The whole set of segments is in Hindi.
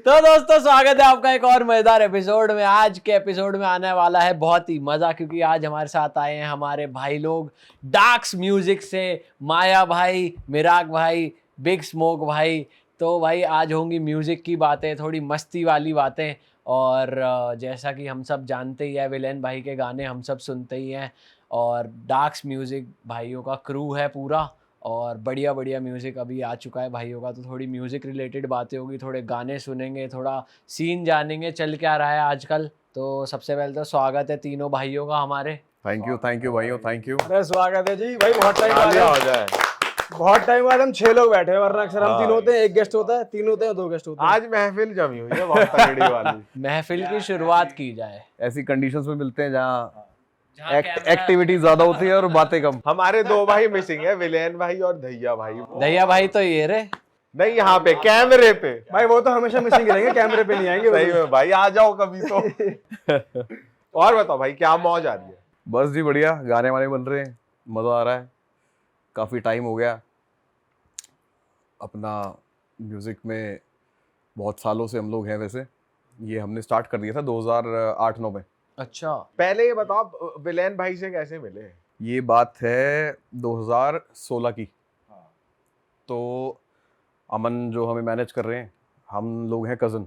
तो दोस्तों स्वागत है आपका एक और मजेदार एपिसोड में। आज के एपिसोड में आने वाला है बहुत ही मजा, क्योंकि आज हमारे साथ आए हैं हमारे भाई लोग डार्क्स म्यूजिक से, माया भाई, मिराग भाई, बिग स्मोक भाई। तो भाई आज होंगी म्यूजिक की बातें, थोड़ी मस्ती वाली बातें। और जैसा कि हम सब जानते ही है, विलेन भाई के गाने हम सब सुनते ही हैं, और डार्क्स म्यूजिक भाइयों का क्रू है पूरा, और बढ़िया बढ़िया म्यूज़िक अभी आ चुका है भाइयों का। तो थोड़ी म्यूज़िक रिलेटेड बातें होगी, थोड़े गाने सुनेंगे, थोड़ा सीन जानेंगे चल क्या रहा है आजकल। तो सबसे पहले तो स्वागत है तीनों भाइयों का हमारे। थैंक यू भाइयों, थैंक यू। अरे स्वागत है जी भाई, बहुत टाइम बाद बहुत टाइम बाद हम 6 लोग बैठे हैं, वरना अक्सर हम 3 होते हैं, एक गेस्ट होता है, 3 होते हैं, 2 गेस्ट होते हैं। आज महफिल जमी हुई है बहुत तगड़ी वाली। महफिल की शुरुआत की जाए। ऐसी कंडीशंस में मिलते हैं जहाँ एक्टिविटी ज्यादा होती है और बातें कम। हमारे 2 भाई मिसिंग है, विलेन भाई और दहिया भाई। दहिया भाई तो ये रे नहीं, यहाँ पे कैमरे पे भाई वो तो हमेशा मिसिंग रहेंगे, कैमरे पे नहीं आएंगे। सही में भाई, आ जाओ कभी तो। और बताओ भाई, क्या मौज आ रही है? बस जी बढ़िया, गाने वाने बन रहे हैं, मजा आ रहा है। काफी टाइम हो गया अपना म्यूजिक में, बहुत सालों से हम लोग हैं। वैसे ये हमने स्टार्ट कर दिया था 2008-9 में। अच्छा, पहले ये बताओ, विलेन भाई से कैसे मिले? ये बात है 2016 की। तो अमन जो हमें मैनेज कर रहे हैं, हम लोग हैं कज़न,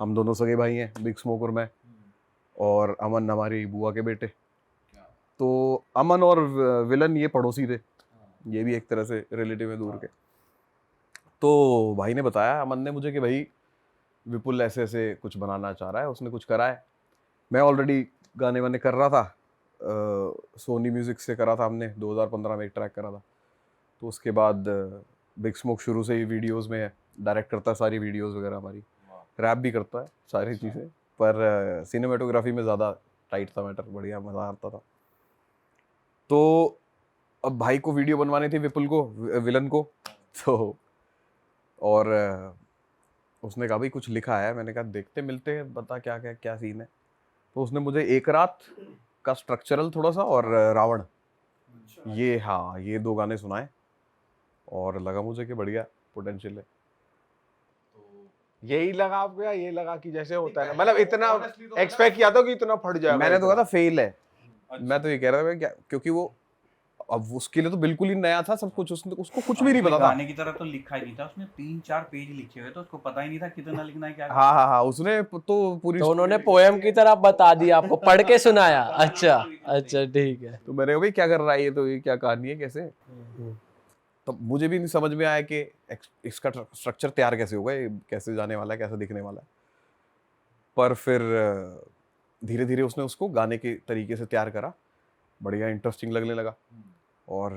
हम दोनों सगे भाई हैं, बिग स्मोक और मैं। और अमन हमारी बुआ के बेटे। तो अमन और विलन ये पड़ोसी थे, ये भी एक तरह से रिलेटिव है दूर के। तो भाई ने बताया, अमन ने मुझे, कि भाई विपुल ऐसे ऐसे कुछ बनाना चाह रहा है, उसने कुछ करा है। मैं ऑलरेडी गाने वाने कर रहा था, सोनी म्यूज़िक से करा था हमने, 2015 में एक ट्रैक करा था। तो उसके बाद बिग स्मोक शुरू से ही वीडियोस में है, डायरेक्ट करता है सारी वीडियोस वगैरह हमारी, रैप भी करता है, सारी चीज़ें। पर सिनेमेटोग्राफी में ज़्यादा टाइट था मैटर, बढ़िया मज़ा आता था। तो अब भाई को वीडियो बनवानी थी, विपुल को, विलन को। तो और उसने कहा भाई कुछ लिखा है। मैंने कहा देखते मिलते हैं, बता क्या क्या क्या सीन है। तो उसने मुझे एक रात का स्ट्रक्चरल थोड़ा सा और रावण, ये हाँ ये 2 गाने सुनाए, और लगा मुझे कि बढ़िया पोटेंशियल है। यही लगा आपको, या ये लगा कि जैसे होता है ना, मतलब इतना एक्सपेक्ट किया था कि इतना फट जाएगा? मैंने तो कहा था फेल है। मैं तो ये कह रहा था क्या, क्योंकि वो अब उसके लिए तो बिल्कुल ही नया था सब कुछ, उसको कुछ भी नहीं पता था। गाने की तरह तो लिखा ही नहीं था उसने, 3-4 पेज लिखे हुए, तो उसको पता ही नहीं था कितना लिखना है क्या। हाँ, उसने तो पूरी, तो उन्होंने पोएम की तरह बता दिया आपको, पढ़ के सुनाया। अच्छा अच्छा, ठीक है। तो मैंने कहा भाई क्या कर रहा है ये, तो ये क्या कहानी है, कैसे। तो मुझे भी नहीं समझ में आया कि इसका स्ट्रक्चर तैयार कैसे होगा, ये कैसे जाने वाला है, कैसे दिखने वाला है। पर फिर धीरे धीरे उसने उसको गाने के तरीके से तैयार करा, बढ़िया इंटरेस्टिंग लगने लगा। और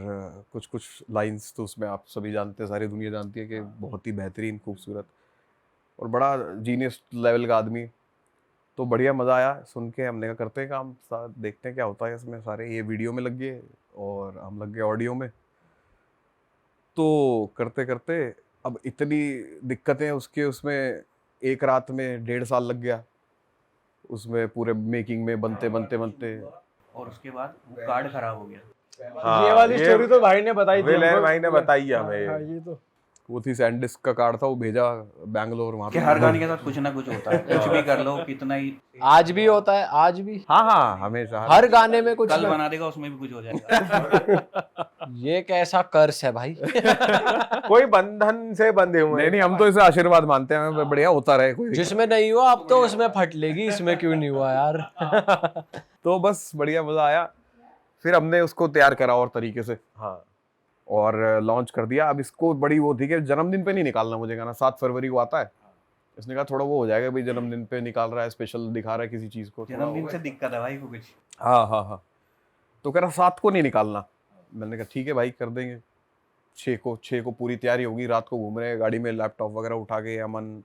कुछ कुछ लाइंस तो उसमें आप सभी जानते हैं, सारी दुनिया जानती है कि बहुत ही बेहतरीन, खूबसूरत और बड़ा जीनियस लेवल का आदमी। तो बढ़िया मज़ा आया सुन के। हमने कहा करते हैं काम साथ, देखते हैं क्या होता है इसमें। सारे ये वीडियो में लग गए और हम लग गए ऑडियो में। तो करते करते अब इतनी दिक्कतें उसके, उसमें एक रात में 1.5 साल लग गया उसमें, पूरे मेकिंग में, बनते बनते बनते। और उसके बाद वो कार्ड खराब हो गया। हाँ, ये वाली स्टोरी तो भाई ने बताई थी, विलेन भाई ने बताई है हमें। हाँ, ये तो वो थी सैंडिस्क का कार्ड था, वो भेजा बैंगलोर, वहाँ कि हर गाने के साथ कुछ ना कुछ होता है, कुछ भी कर लो, कितना ही आज भी होता है, आज भी हाँ हमेशा हर गाने में कुछ कल ना। बना देगा उसमें भी कुछ हो जाएगा। ये कैसा कर्स है भाई। कोई बंधन से बंधे हुए नहीं, हम तो इसे आशीर्वाद मानते हैं, बढ़िया होता रहे कोई। जिसमें नहीं हुआ अब तो उसमें फट लेगी, इसमें क्यों नहीं हुआ यार। तो बस बढ़िया मजा आया। फिर हमने उसको तैयार करा और तरीके से, हाँ, और लॉन्च कर दिया। अब इसको बड़ी वो थी कि जन्मदिन पे नहीं निकालना मुझे गाना, 7 फरवरी को आता है। इसने कहा थोड़ा वो हो जाएगा भाई, जन्मदिन पे निकाल रहा है, स्पेशल दिखा रहा है किसी चीज को। जन्मदिन से दिक्कत है भाई को कुछ। हाँ। तो कह रहा 7 को नहीं निकालना। मैंने कहा ठीक है भाई, कर देंगे। 6 को पूरी तैयारी होगी। रात को घूम रहे हैं गाड़ी में, लैपटॉप वगैरह उठा के, अमन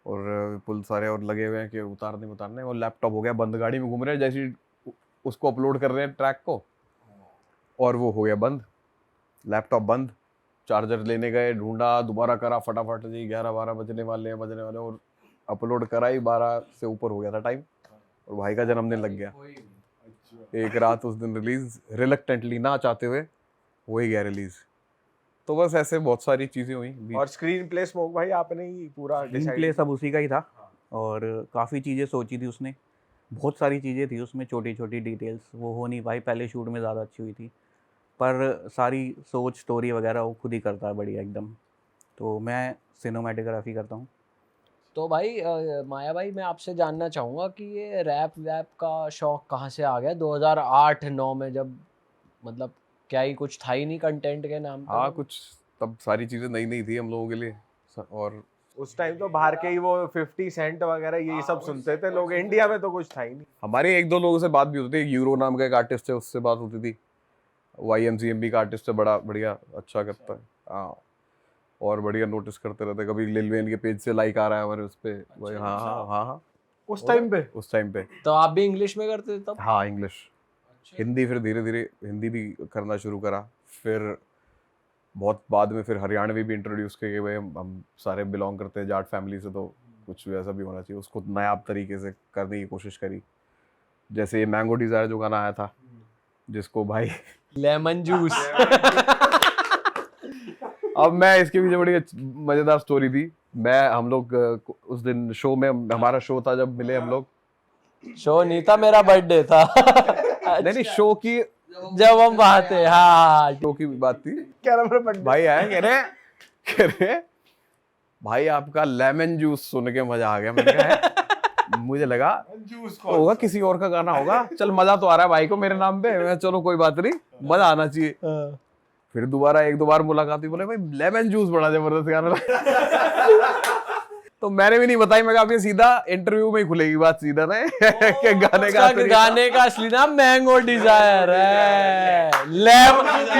और विपुल सारे और लगे हुए हैं कि उतारने। और लैपटॉप हो गया बंद, गाड़ी में घूम रहे हैं, जैसे उसको अपलोड कर रहे हैं ट्रैक को, और वो हो गया बंद, लैपटॉप बंद। चार्जर लेने गए, ढूंढा, दोबारा करा, फटाफट जी 11-12 बजने वाले, और अपलोड कराई, 12 से ऊपर हो गया था टाइम, और भाई का जन्मदिन लग गया। एक रात उस दिन रिलीज, रिलक्टेंटली, ना चाहते हुए हो ही गया रिलीज। तो तो बस ऐसे बहुत सारी चीजें हुई और स्क्रीन प्ले स्मोक भाई आपने ही पूरा स्क्रीन decide प्ले सब उसी का ही था और काफ़ी चीज़ें सोची थी उसने, बहुत सारी चीज़ें थी उसमें, छोटी छोटी डिटेल्स, वो हो नहीं पाई पहले शूट में, ज़्यादा अच्छी हुई थी, पर सारी सोच स्टोरी वगैरह वो खुद ही करता है बढ़िया एकदम। तो मैं सिनेमेटोग्राफी करता हूँ। तो भाई माया भाई, मैं आपसे जानना चाहूँगा कि ये रैप वैप का शौक कहाँ से आ गया 2008-9 में, जब मतलब क्या ही कुछ था ही नहीं कंटेंट के नाम पे? हाँ कुछ तब सारी चीजें नई नई थी हम लोगों के लिए और उस टाइम तो बाहर के ही वो 50 सेंट वगैरह यही सब सुनते थे लोग, इंडिया में तो कुछ था ही नहीं। हमारे एक दो लोगों से बात भी होती थी। यूरो नाम का एक आर्टिस्ट है, उससे बात होती थी। YMCMB का आर्टिस्ट है, बड़ा बढ़िया अच्छा करता है। हाँ, और बढ़िया नोटिस करते रहते, कभी लिल वेन के पेज से लाइक आ रहा है हमारे उस पे। वही हाँ हाँ हाँ हाँ उस टाइम पे उस टाइम पे। तो आप भी इंग्लिश में करते थे तब? हाँ इंग्लिश, हिंदी, फिर धीरे धीरे हिंदी भी करना शुरू करा। फिर बहुत बाद में फिर हरियाणवी भी इंट्रोड्यूस किए। भाई हम सारे बिलोंग करते हैं जाट फैमिली से, तो कुछ वैसा भी होना चाहिए, उसको नया तरीके से करने की कोशिश करी। जैसे ये मैंगो डिजायर जो गाना आया था, जिसको भाई लेमन जूस। अब मैं इसके पीछे बड़ी मजेदार स्टोरी थी। हम लोग उस दिन शो में, हमारा शो था, जब मिले हम लोग। शो नहीं था, मेरा बर्थडे था। नहीं नहीं, शो की, जब हम वहां थे, हाँ शो की बात थी। क्या नाम है बर्थडे? भाई आया कह रहे भाई आपका लेमन जूस सुन के मजा आ गया। मैंने कहा मुझे लगा होगा किसी और का गाना होगा, चल मजा तो आ रहा है भाई को मेरे नाम पे। मैं चलो कोई बात नहीं, मजा आना चाहिए। फिर दोबारा एक दो बार मुलाकात हुई, बोले भाई लेमन जूस बड़ा जबरदस्त गाना। तो मैंने भी नहीं बताई, मैं कहा सीधा इंटरव्यू में ही खुलेगी बात सीधा ना कि गाने का असली नाम मैंगो डिजायर है।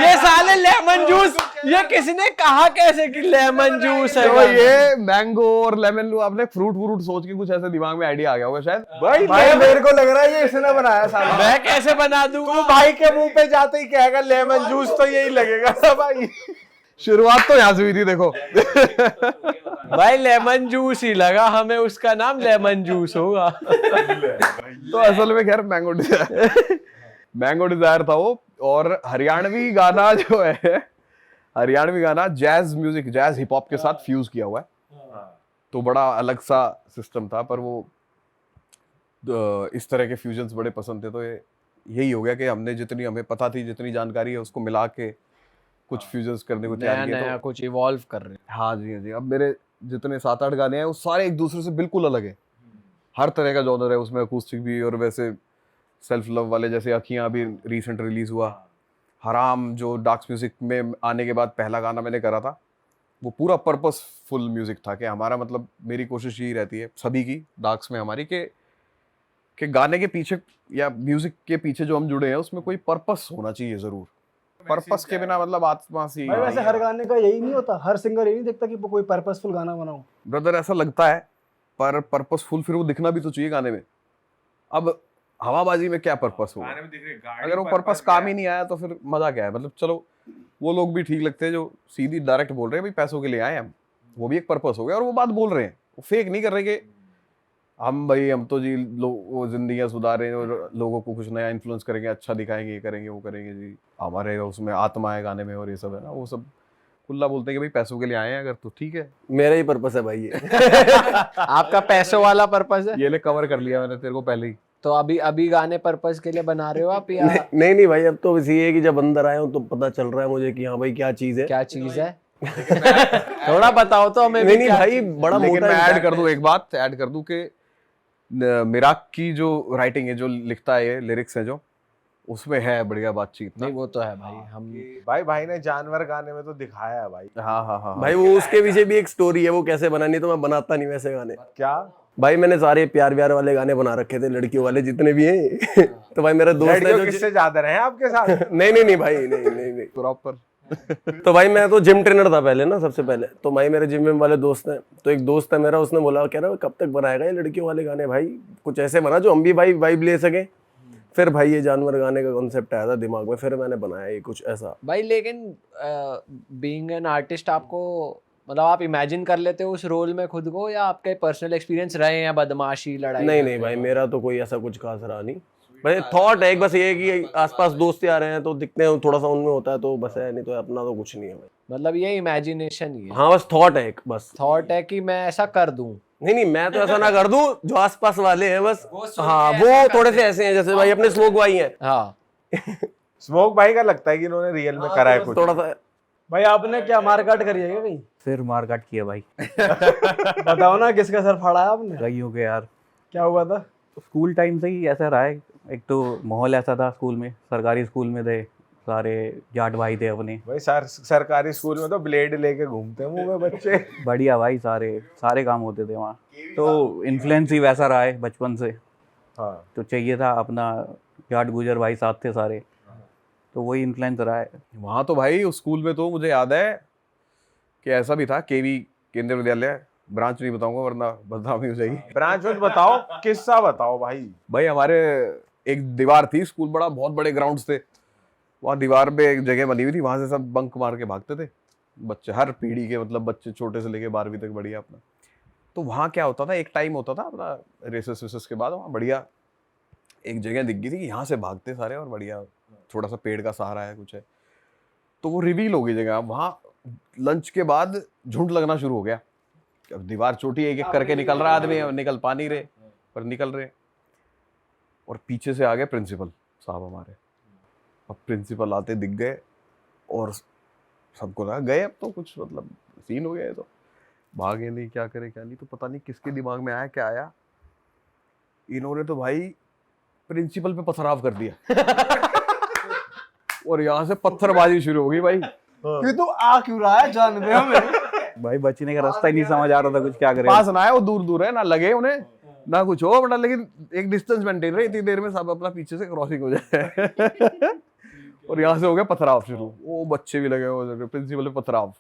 ये साले लेमन जूस, ये किसी ने कहा कैसे कि लेमन जूस है? तो ये मैंगो और लेमन, आपने फ्रूट सोच के कुछ ऐसे दिमाग में आइडिया आ गया होगा शायद। भाई मेरे को लग रहा है ये इसने बनाया साला। मैं कैसे बना दूंगा? तू भाई के मुंह पे जाते ही कहेगा लेमन जूस, तो यही लगेगा ना भाई। शुरुआत तो यहाँ से हुई थी देखो। भाई लेमन जूस ही लगा हमें, उसका नाम लेमन जूस होगा। तो असल में खैर मैंगो डिजायर था वो। और हरियाणवी गाना जो है, हरियाणवी गाना jazz music, jazz hip hop के साथ फ्यूज किया हुआ है। तो बड़ा अलग सा सिस्टम था, पर वो इस तरह के फ्यूजन्स बड़े पसंद थे। तो यही हो गया कि हमने जितनी हमें पता थी, जितनी जानकारी है, उसको मिला के कुछ फ्यूजन्स करने को तैयार किया। नया कुछ इवॉल्व कर रहे हैं। हाँ जी, हाँ जी। अब मेरे जितने 7-8 गाने हैं वो सारे एक दूसरे से बिल्कुल अलग है। हर तरह का जॉनर है उसमें, अकूस्टिक भी और वैसे सेल्फ लव वाले, जैसे अखियां अभी रिसेंट रिलीज हुआ। हराम जो डार्क म्यूजिक में आने के बाद पहला गाना मैंने करा था, वो पूरा पर्पसफुल म्यूजिक था। कि हमारा मतलब, मेरी कोशिश यही रहती है सभी की, डार्क्स में हमारी, कि गाने के पीछे या म्यूजिक के पीछे जो हम जुड़े हैं उसमें कोई पर्पस होना चाहिए जरूर। पर्पस के बिना मतलब आत्मा सी। भाई वैसे हर गाने का यही नहीं होता, हर सिंगर यही नहीं देखता कि कोई पर्पसफुल गाना बनाऊं। ब्रदर ऐसा लगता है, पर पर्पसफुल फिर वो दिखना भी तो चाहिए गाने में। अब हवाबाजी में क्या पर्पस होगा? अगर वो पर्पस काम ही नहीं आया तो फिर मजा क्या है? मतलब चलो वो लोग भी ठीक लगते हैं जो सीधी डायरेक्ट बोल रहे हैं भाई पैसों के लिए आए हम, वो भी एक पर्पस हो गया। और वो बात बोल रहे हैं, वो फेक नहीं कर रहे कि हम तो जी वो जिंदगियां सुधार रहे हैं और लोगों को कुछ नया इन्फ्लुएंस करेंगे, अच्छा दिखाएंगे, ये करेंगे वो करेंगे जी, हमारे उसमें आत्मा है गाने में और ये सब है ना। वो सब खुला बोलते हैं कि भाई पैसों के लिए आए हैं, अगर तो ठीक है। मेरा ही पर्पस है भाई ये। आपका पैसों वाला पर्पस है? ये ले कवर कर लिया मैंने तेरे को पहले ही। तो अभी गाने पर्पस के लिए बना रहे हो आप या नहीं भाई, अब तो बस ये है कि जब अंदर आया हूँ तो पता चल रहा है मुझे कि हाँ भाई क्या चीज है। क्या चीज है? थोड़ा बताओ तो हमें। नहीं भाई, बड़ा लेकिन मोटा मैं impact ऐड कर दूं, है। एक बात ऐड कर दूं कि मिराक की जो राइटिंग है, जो लिखता है, लिरिक्स है जो, उसमें है बढ़िया बातचीत। नहीं वो तो है भाई। हम भाई ने जानवर गाने में तो दिखाया है भाई। हाँ हाँ हाँ भाई वो उसके पीछे भी एक स्टोरी है, वो कैसे बना, नहीं तो मैं बनाता नहीं वैसे गाने। क्या भाई मैंने सारे प्यार व्यार वाले गाने बना रखे थे, लड़कियों वाले जितने भी हैं। तो भाई मेरा दोस्त है लड़कियों जो किससे ज्यादा रहे हैं आपके साथ? नहीं भाई, नहीं। प्रॉपर। तो भाई मैं तो जिम ट्रेनर था पहले ना, सबसे पहले तो भाई मेरे जिम में वाले दोस्त हैं। तो एक दोस्त है मेरा, उसने बोला कह रहा कब तक बनाएगा ये लड़कियों वाले गाने? भाई कुछ ऐसे बना जो हम भी भाई वाइब ले सके। फिर भाई ये जानवर गाने का कॉन्सेप्ट आया था दिमाग में, फिर मैंने बनाया ये कुछ ऐसा। भाई लेकिन बीइंग एन आर्टिस्ट, आपको मतलब आप इमेजिन कर लेते हो उस रोल में खुद को, या आपके पर्सनल एक्सपीरियंस रहे हैं बदमाशी, लड़ाई? नहीं भाई, मेरा तो कोई ऐसा कुछ खास रहा नहीं। भाई थॉट है एक, बस ये है कि आसपास दोस्त आ रहे हैं तो दिखते हैं, थोड़ा सा उनमें होता है तो बस है, नहीं तो अपना तो कुछ नहीं है भाई। मतलब ये इमेजिनेशन ही है, हाँ बस थॉट है एक, बस थॉट है कि मैं ऐसा कर दूं। नहीं मैं तो ऐसा ना कर दूं, जो आसपास वाले हैं बस, वो सुन हाँ के वो ऐसा थोड़े करते से ऐसे हैं जैसे भाई अपने स्मोक भाई हैं, हाँ स्मोक भाई का लगता है कि इन्होंने रियल में करा है कुछ। थोड़ा सा भाई आपने क्या मारकाट करी है क्या कहीं? फिर मारकाट किया भाई बताओ ना किसका सर फाड़ा है आपने? कईयों के यार। क्या हुआ था? स्कूल टाइम से ही ऐसा रहा है, एक तो माहौल ऐसा था स्कूल में, सरकारी स्कूल में थे, सारे जाट भाई थे अपने, भाई सरकारी स्कूल में तो ब्लेड लेके घूमते हैं मुंह में बच्चे। बढ़िया भाई, सारे काम होते थे वहाँ। तो इन्फ्लुएंस ही वैसा रहा है बचपन से, हाँ तो चाहिए था अपना, जाट गुजर भाई साथ थे सारे, तो वही इन्फ्लुएंस रहा है। वहाँ तो भाई उस स्कूल में तो मुझे याद है कि ऐसा भी था, केवी केंद्रीय विद्यालय, ब्रांच नहीं बताऊंगा वरना बदनामी हो जाएगी। ब्रांच में बताओ, किस्सा बताओ भाई। भाई हमारे एक दीवार थी, स्कूल बड़ा बहुत बड़े ग्राउंड्स थे, वहाँ दीवार पे एक जगह बनी हुई थी, वहाँ से सब बंक मार के भागते थे बच्चे, हर पीढ़ी के, मतलब बच्चे छोटे से लेके 12वीं तक, बढ़िया अपना। तो वहाँ क्या होता था, एक टाइम होता था अपना रेसेस वेसेस के बाद, वहाँ बढ़िया एक जगह दिख गई थी कि यहाँ से भागते सारे, और बढ़िया थोड़ा सा पेड़ का सहारा है कुछ है, तो वो रिवील हो गई जगह। वहाँ लंच के बाद झुंड लगना शुरू हो गया, अब दीवार छोटी, एक एक करके निकल रहा आदमी, निकल पा नहीं रहे पर निकल रहे, और पीछे से आ गए प्रिंसिपल साहब हमारे। अब प्रिंसिपल आते दिख गए और सबको लगा गए अब तो कुछ मतलब सीन हो गया है, तो भागे नहीं, क्या करे क्या नहीं, तो पता नहीं किसके दिमाग में आया क्या आया, इन्होंने तो भाई प्रिंसिपल पे पथराव कर दिया और यहाँ से पत्थरबाजी शुरू हो गई भाई। कि तू आ क्यों रहा है, जान दे हमें। भाई बचने का रास्ता ही नहीं समझ आ रहा था, कुछ क्या करें। पास ना है, वो दूर दूर है, ना लगे उन्हें ना कुछ हो, बट लेकिन एक डिस्टेंस मेंटेन रहे, इतनी देर में सब अपना पीछे से क्रॉसिंग हो जाए और यहाँ से हो गया पथराव शुरू, वो बच्चे भी लगे हुए, प्रिंसिपल पे पथराव,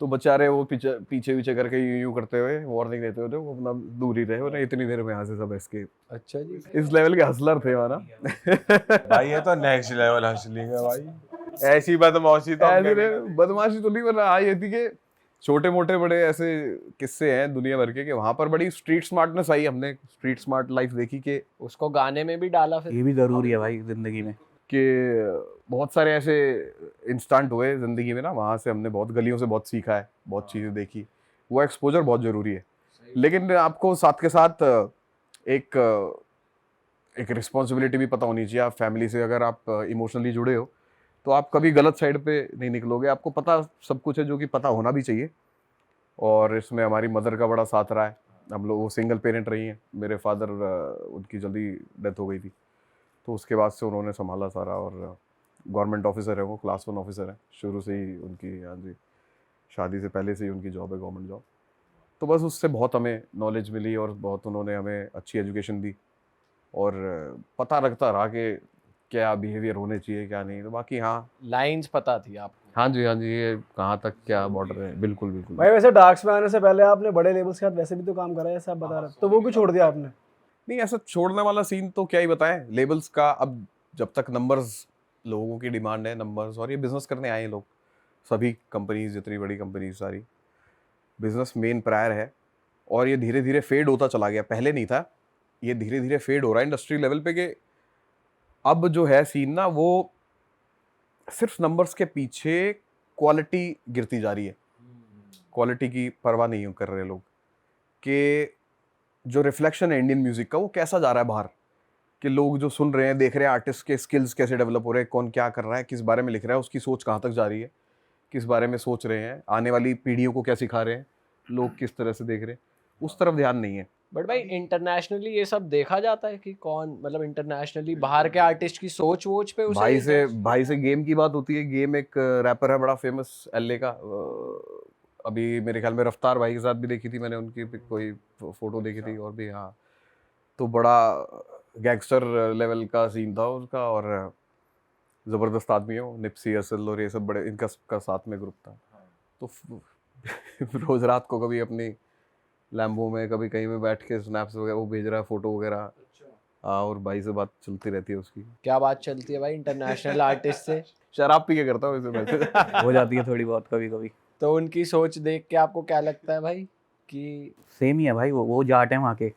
तो बेचारे वो पीछे पीछे करके यूं करते हुए वार्निंग देते हुए वो अपना दूर ही रहे, उन्हें इतनी देर में यहाँ से सब एस्केप। अच्छा जी, इस लेवल के हसलर थे हमारा भाई ये तो नेक्स्ट लेवल हंसलिंग है भाई, ऐसी बदमाशी तो हम ऐसे कभी- रे, बदमाशी तो नहीं, वरना हाँ ये थी कि छोटे मोटे बड़े ऐसे किस्से हैं दुनिया भर के, कि वहाँ पर बड़ी स्ट्रीट स्मार्टनेस आई, हमने स्ट्रीट स्मार्ट लाइफ देखी कि उसको गाने में भी डाला फिर। ये भी जरूरी है भाई जिंदगी में। बहुत सारे ऐसे इंस्टेंट हुए ज़िंदगी में ना, वहाँ से हमने बहुत गलियों से बहुत सीखा है, बहुत चीज़ें देखी, वो एक्सपोजर बहुत ज़रूरी है। लेकिन आपको साथ के साथ एक रिस्पॉन्सिबिलिटी भी पता होनी चाहिए। आप फैमिली से अगर आप इमोशनली जुड़े हो तो आप कभी गलत साइड पे नहीं निकलोगे, आपको पता सब कुछ है, जो कि पता होना भी चाहिए। और इसमें हमारी मदर का बड़ा साथ रहा है, हम लोग वो सिंगल पेरेंट रही हैं, मेरे फादर उनकी जल्दी डेथ हो गई थी, तो उसके बाद से उन्होंने संभाला सारा, और गवर्नमेंट ऑफिसर है, वो क्लास 1 ऑफिसर है शुरू से ही उनकी, हाँ जी, शादी से पहले से ही उनकी जॉब है, गवर्नमेंट जॉब। तो बस उससे बहुत हमें नॉलेज मिली और बहुत उन्होंने हमें अच्छी एजुकेशन दी, और पता रखता रहा कि क्या बिहेवियर होने चाहिए क्या नहीं। तो बाकी हाँ लाइंस पता थी आपको? हाँ जी, ये कहाँ तक क्या बॉर्डर है, बिल्कुल बिल्कुल। भाई वैसे डार्क्स में आने से पहले आपने बड़े लेबल्स के साथ वैसे भी तो काम करा है, ऐसा आप बता रहे थे, तो वो क्यों छोड़ दिया आपने? नहीं, ऐसा छोड़ने वाला सीन तो क्या ही बताएं, लेबल्स का अब जब तक नंबर्स, लोगों की डिमांड है नंबर्स, और ये बिजनेस करने आए हैं लोग, सभी कंपनीज, जितनी बड़ी कंपनीज सारी, बिजनेस मेन प्रायर है, और ये धीरे धीरे फेड होता चला गया, पहले नहीं था, ये धीरे धीरे फेड हो रहा है इंडस्ट्री लेवल पे, कि अब जो है सीन ना, वो सिर्फ नंबर्स के पीछे क्वालिटी गिरती जा रही है, क्वालिटी की परवाह नहीं कर रहे लोग, कि जो रिफ्लेक्शन है इंडियन म्यूजिक का वो कैसा जा रहा है बाहर, कि लोग जो सुन रहे हैं, देख रहे हैं आर्टिस्ट के स्किल्स कैसे डेवलप हो रहे हैं, कौन क्या कर रहा है, किस बारे में लिख रहा है, उसकी सोच कहाँ तक जा रही है, किस बारे में सोच रहे हैं, आने वाली पीढ़ियों को क्या सिखा रहे हैं, लोग किस तरह से देख रहे हैं, उस तरफ ध्यान नहीं है। बट भाई इंटरनेशनली ये सब देखा जाता है कि कौन, मतलब इंटरनेशनली बाहर के आर्टिस्ट की सोच वोच पे उसे भाई से गेम की बात होती है। गेम एक रैपर है बड़ा फेमस LA का, अभी मेरे ख्याल में रफ्तार भाई के साथ भी देखी थी मैंने, उनकी कोई फोटो देखी थी, और भी हाँ, तो बड़ा गैंगस्टर लेवल का सीन था उसका, और ज़बरदस्त आदमी है वो, निप्सी हसल और ये सब बड़े, इनका सबका साथ में ग्रुप था। तो रोज़ रात को कभी अपनी लैम्बो में, कभी कहीं में बैठ के स्नैप्स वगैरह वो भेज रहा है, फोटो वगैरह, और भाई से बात चलती रहती है उसकी। क्या बात चलती है भाई इंटरनेशनल आर्टिस्ट से? शराब पी के करता हूँ वैसे मैसेज हो जाती है थोड़ी बहुत कभी कभी। तो उनकी सोच देख के आपको क्या लगता है भाई कि सेम ही है भाई, वो जाट है वहाँ के।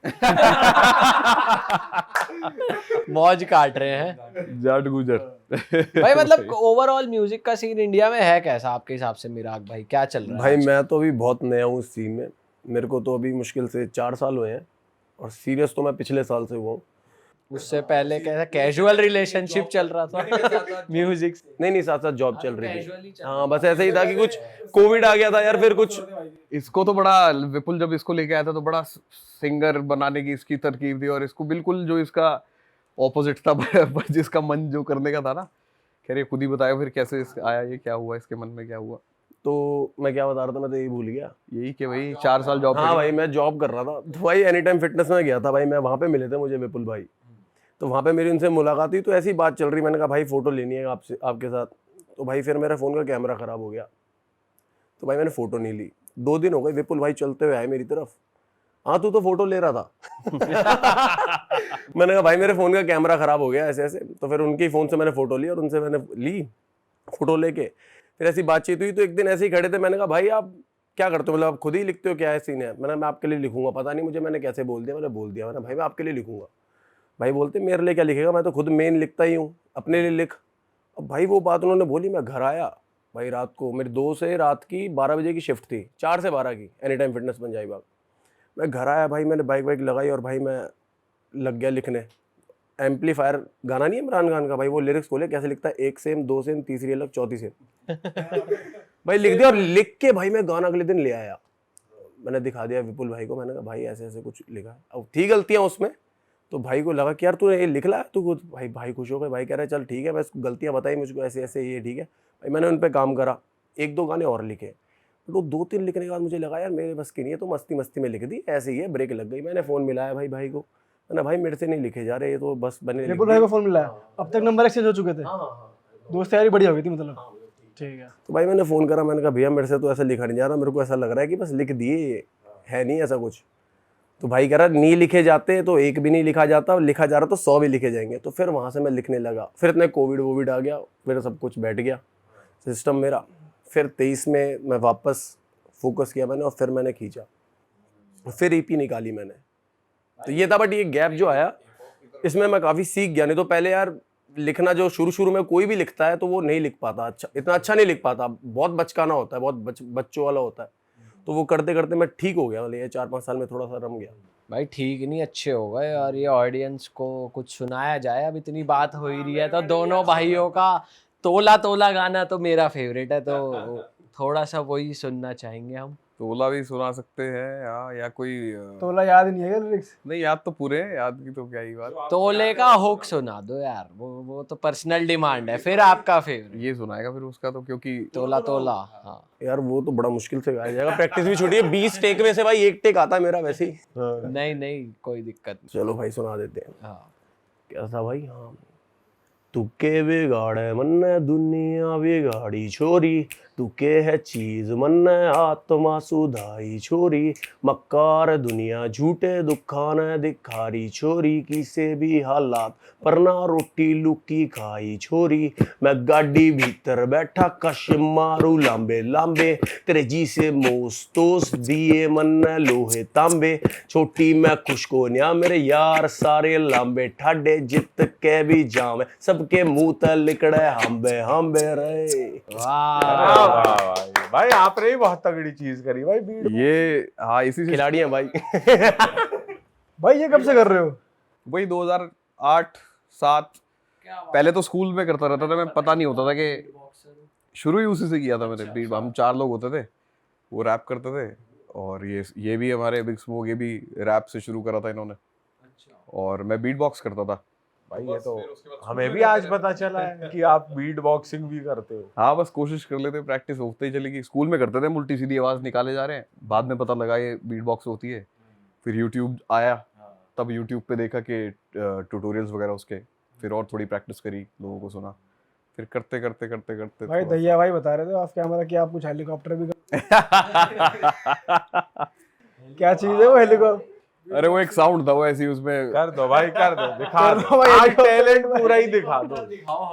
मौज काट रहे हैं? जाट गुजर। भाई मतलब ओवरऑल म्यूजिक का सीन इंडिया में है कैसा आपके हिसाब से मिराग भाई, क्या चल रहा है भाई आज? मैं तो अभी बहुत नया हूँ इस सीन में, मेरे को तो अभी मुश्किल से 4 साल हुए हैं, और सीरियस तो मैं पिछले साल से हुआ हूँ। उससे पहले कैसा कैजुअल रिलेशनशिप चल रहा था म्यूजिक से? नहीं साथ साथ जॉब चल रही casually थी। चल हाँ बस ऐसे ही था कि कुछ कोविड आ गया था यार, फिर कुछ इसको तो बड़ा, विपुल जब इसको लेके आया था तो बड़ा सिंगर बनाने की इसकी तरकीब थी, और इसको बिल्कुल जो इसका ऑपोजिट था जिसका मन जो करने का था ना। खैर ये खुद ही बताया फिर कैसे आया, ये क्या हुआ, इसके मन में क्या हुआ। तो मैं क्या बता रहा था, मैं तो यही भूल गया। यही कि भाई 4 साल जॉब हाँ भाई मैं जॉब कर रहा था, तो भाई एनी टाइम फिटनेस में गया था भाई, मैं वहाँ पे मिले थे मुझे विपुल भाई, तो वहाँ पे मेरी उनसे मुलाकात हुई, तो ऐसी बात चल रही, मैंने कहा भाई फोटो लेनी है आपसे, आपके साथ। तो भाई फिर मेरा फ़ोन का कैमरा ख़राब हो गया, तो भाई मैंने फ़ोटो नहीं ली। 2 दिन हो गए, विपुल भाई चलते हुए आए मेरी तरफ, हाँ तू तो फोटो ले रहा था मैंने कहा भाई मेरे फ़ोन का कैमरा ख़राब हो गया ऐसे ऐसे, तो फिर उनके फ़ोन से मैंने फ़ोटो ली, और उनसे मैंने ली फ़ोटो लेके, फिर ऐसी बातचीत हुई। तो एक दिन ऐसे ही खड़े थे, मैंने कहा भाई आप क्या करते हो, मतलब आप खुद ही लिखते हो, क्या है सीन है? मैं आपके लिए लिखूंगा, पता नहीं मुझे मैंने कैसे बोल दिया, मैंने बोल दिया, मैंने भाई मैं आपके लिए लिखूंगा। भाई बोलते मेरे लिए क्या लिखेगा, मैं तो खुद मेन लिखता ही हूँ, अपने लिए लिख। अब भाई वो बात उन्होंने बोली, मैं घर आया भाई रात को, मेरे 2 से रात की 12 बजे की शिफ्ट थी, 4 से 12 की, एनी टाइम फिटनेस पंजाबी बाग। मैं घर आया भाई, मैंने बाइक वाइक लगाई, और भाई मैं लग गया लिखने। एम्पलीफायर गाना नहीं है इमरान खान का, भाई वो लिरिक्स खोले, कैसे लिखता है, 1 सेम 2 सेम तीसरी अलग चौथी सेम भाई लिख दिया, और लिख के भाई मैं गाना अगले दिन ले आया, मैंने दिखा दिया विपुल भाई को, मैंने कहा भाई ऐसे ऐसे कुछ लिखा है। अब थी गलतियाँ उसमें, तो भाई को लगा कि यार तू ये लिख ला तू खुद, भाई खुश हो गए, भाई कह रहे चल ठीक है, बस गलतियाँ बताई मुझको ऐसे ऐसे, ये ठीक है भाई। मैंने उन पर काम करा, 1-2 गाने और लिखे, तो 2-3 लिखने के बाद मुझे लगा यार मेरे बस की नहीं है, तो मस्ती मस्ती में लिख दी, ऐसे ही है, ब्रेक लग गई। मैंने फ़ोन मिलाया भाई को, मैंने भाई मेरे से नहीं लिखे जा रहे, ये तो बस बने लिख विपुल दिए। भाई को फोन मिला है, अब तक नंबर एक्सचेंज हो चुके थे, दोस्त यारी बढ़िया हो गई थी मतलब। ठीक है, तो भाई मैंने फ़ोन करा, मैंने कहा भैया मेरे से तो ऐसा लिखा नहीं जा रहा, मेरे को ऐसा लग रहा है कि बस लिख दिए, ये है नहीं ऐसा कुछ। तो भाई कह रहा नहीं लिखे जाते तो एक भी नहीं लिखा जाता, और लिखा जा रहा तो 100 भी लिखे जाएंगे। तो फिर वहाँ से मैं लिखने लगा, फिर इतने कोविड आ गया, फिर सब कुछ बैठ गया सिस्टम मेरा। फिर 23 में मैं वापस फोकस किया मैंने, और फिर मैंने खींचा, फिर ईपी निकाली मैंने। तो ये था, बट ये गैप जो आया इसमें मैं काफ़ी सीख गया। नहीं तो पहले यार लिखना जो शुरू में कोई भी लिखता है तो वो नहीं लिख पाता, अच्छा इतना अच्छा नहीं लिख पाता, बहुत बचकाना होता है, बहुत बच्चों वाला होता है। तो वो करते करते मैं ठीक हो गया, मतलब ये 4-5 साल में थोड़ा सा रम गया। भाई ठीक नहीं, अच्छे हो गए। और ये ऑडियंस को कुछ सुनाया जाए, अब इतनी बात हो ही रही है, तो दोनों भाइयों का तोला तोला गाना तो मेरा फेवरेट है, तो थोड़ा सा वही सुनना चाहेंगे हम। तोला भी सुना सकते हैं या कोई तोला याद नहीं है लिरिक्स? नहीं, याद तो पूरे हैं, याद की तो क्या ही बात। तोले का हुक सुना दो यार, वो तो पर्सनल डिमांड है। फिर आपका फेवरेट ये सुनाएगा फिर उसका, तो क्योंकि तोला तोला। हाँ यार वो तो बड़ा मुश्किल से गाया जाएगा, प्रैक्टिस भी छोटी है, 20 टेक में से भाई 1 टेक आता है मेरा वैसे ही। नहीं कोई दिक्कत नहीं। चलो भाई सुना देते हैं। हाँ क्या था भाई, हाँ तुके बिगाड़े मन्ने दुनिया बिगाड़ी छोरी, तुके है चीज मन्ने आत्मा सुधाई छोरी, मक्कार दुनिया झूठे दुखाने दिखारी छोरी, किसे भी हालात पर ना रोटी लुकी खाई छोरी, मैं गाड़ी भीतर बैठा कश मारू लांबे लांबे, तेरे जी से मोस तोस दिए मन्ने लोहे तांबे, छोटी मैं खुश को न्या मेरे यार सारे लांबे ठाडे, जित के भी जाम सबके मुंह तल लिकड़े हम्बे हम्बे रे। वाह भाई आपने भी बहुत तगड़ी चीज करी भाई, बीट ये हाँ इसी से खिलाड़ी हैं भाई। भाई ये कब से कर रहे हो? वही 2008-7 पहले तो स्कूल में करता रहता था मैं, पता नहीं होता था कि शुरू ही उसी से किया था मैंने। बीट हम 4 लोग होते थे, वो रैप करते थे, और ये भी हमारे बिग स्मोक, ये भी रैप से शुरू करा था इन्होंने, और मैं बीट बॉक्स करता था। भाई ये तो हमें भी आज पता चला है कि आप बीट बॉक्सिंग भी करते हो। हाँ बस कोशिश कर लेते, प्रैक्टिस होते ही चलेगी। स्कूल में करते थे, उल्टी सीधी आवाज निकाले जा रहे हैं, बाद में पता लगा ये बीट बॉक्स होती है। फिर यूट्यूब आया, तब यूट्यूब पे देखा कि ट्यूटोरियल्स वगैरह उसके, फिर और थोड़ी प्रैक्टिस करी, लोगों को सुना, फिर करते भाई दैया भाई बता रहे थे ऑफ कैमरा कि आप कुछ हेलीकॉप्टर भी क्या चीज है वो हेलीकॉप्टर? अरे वो एक साउंड था, वो ऐसी उसमें कर दो भाई, कर दो, दिखा कर दो दो भाई, आज टैलेंट पूरा ही दिखा दो।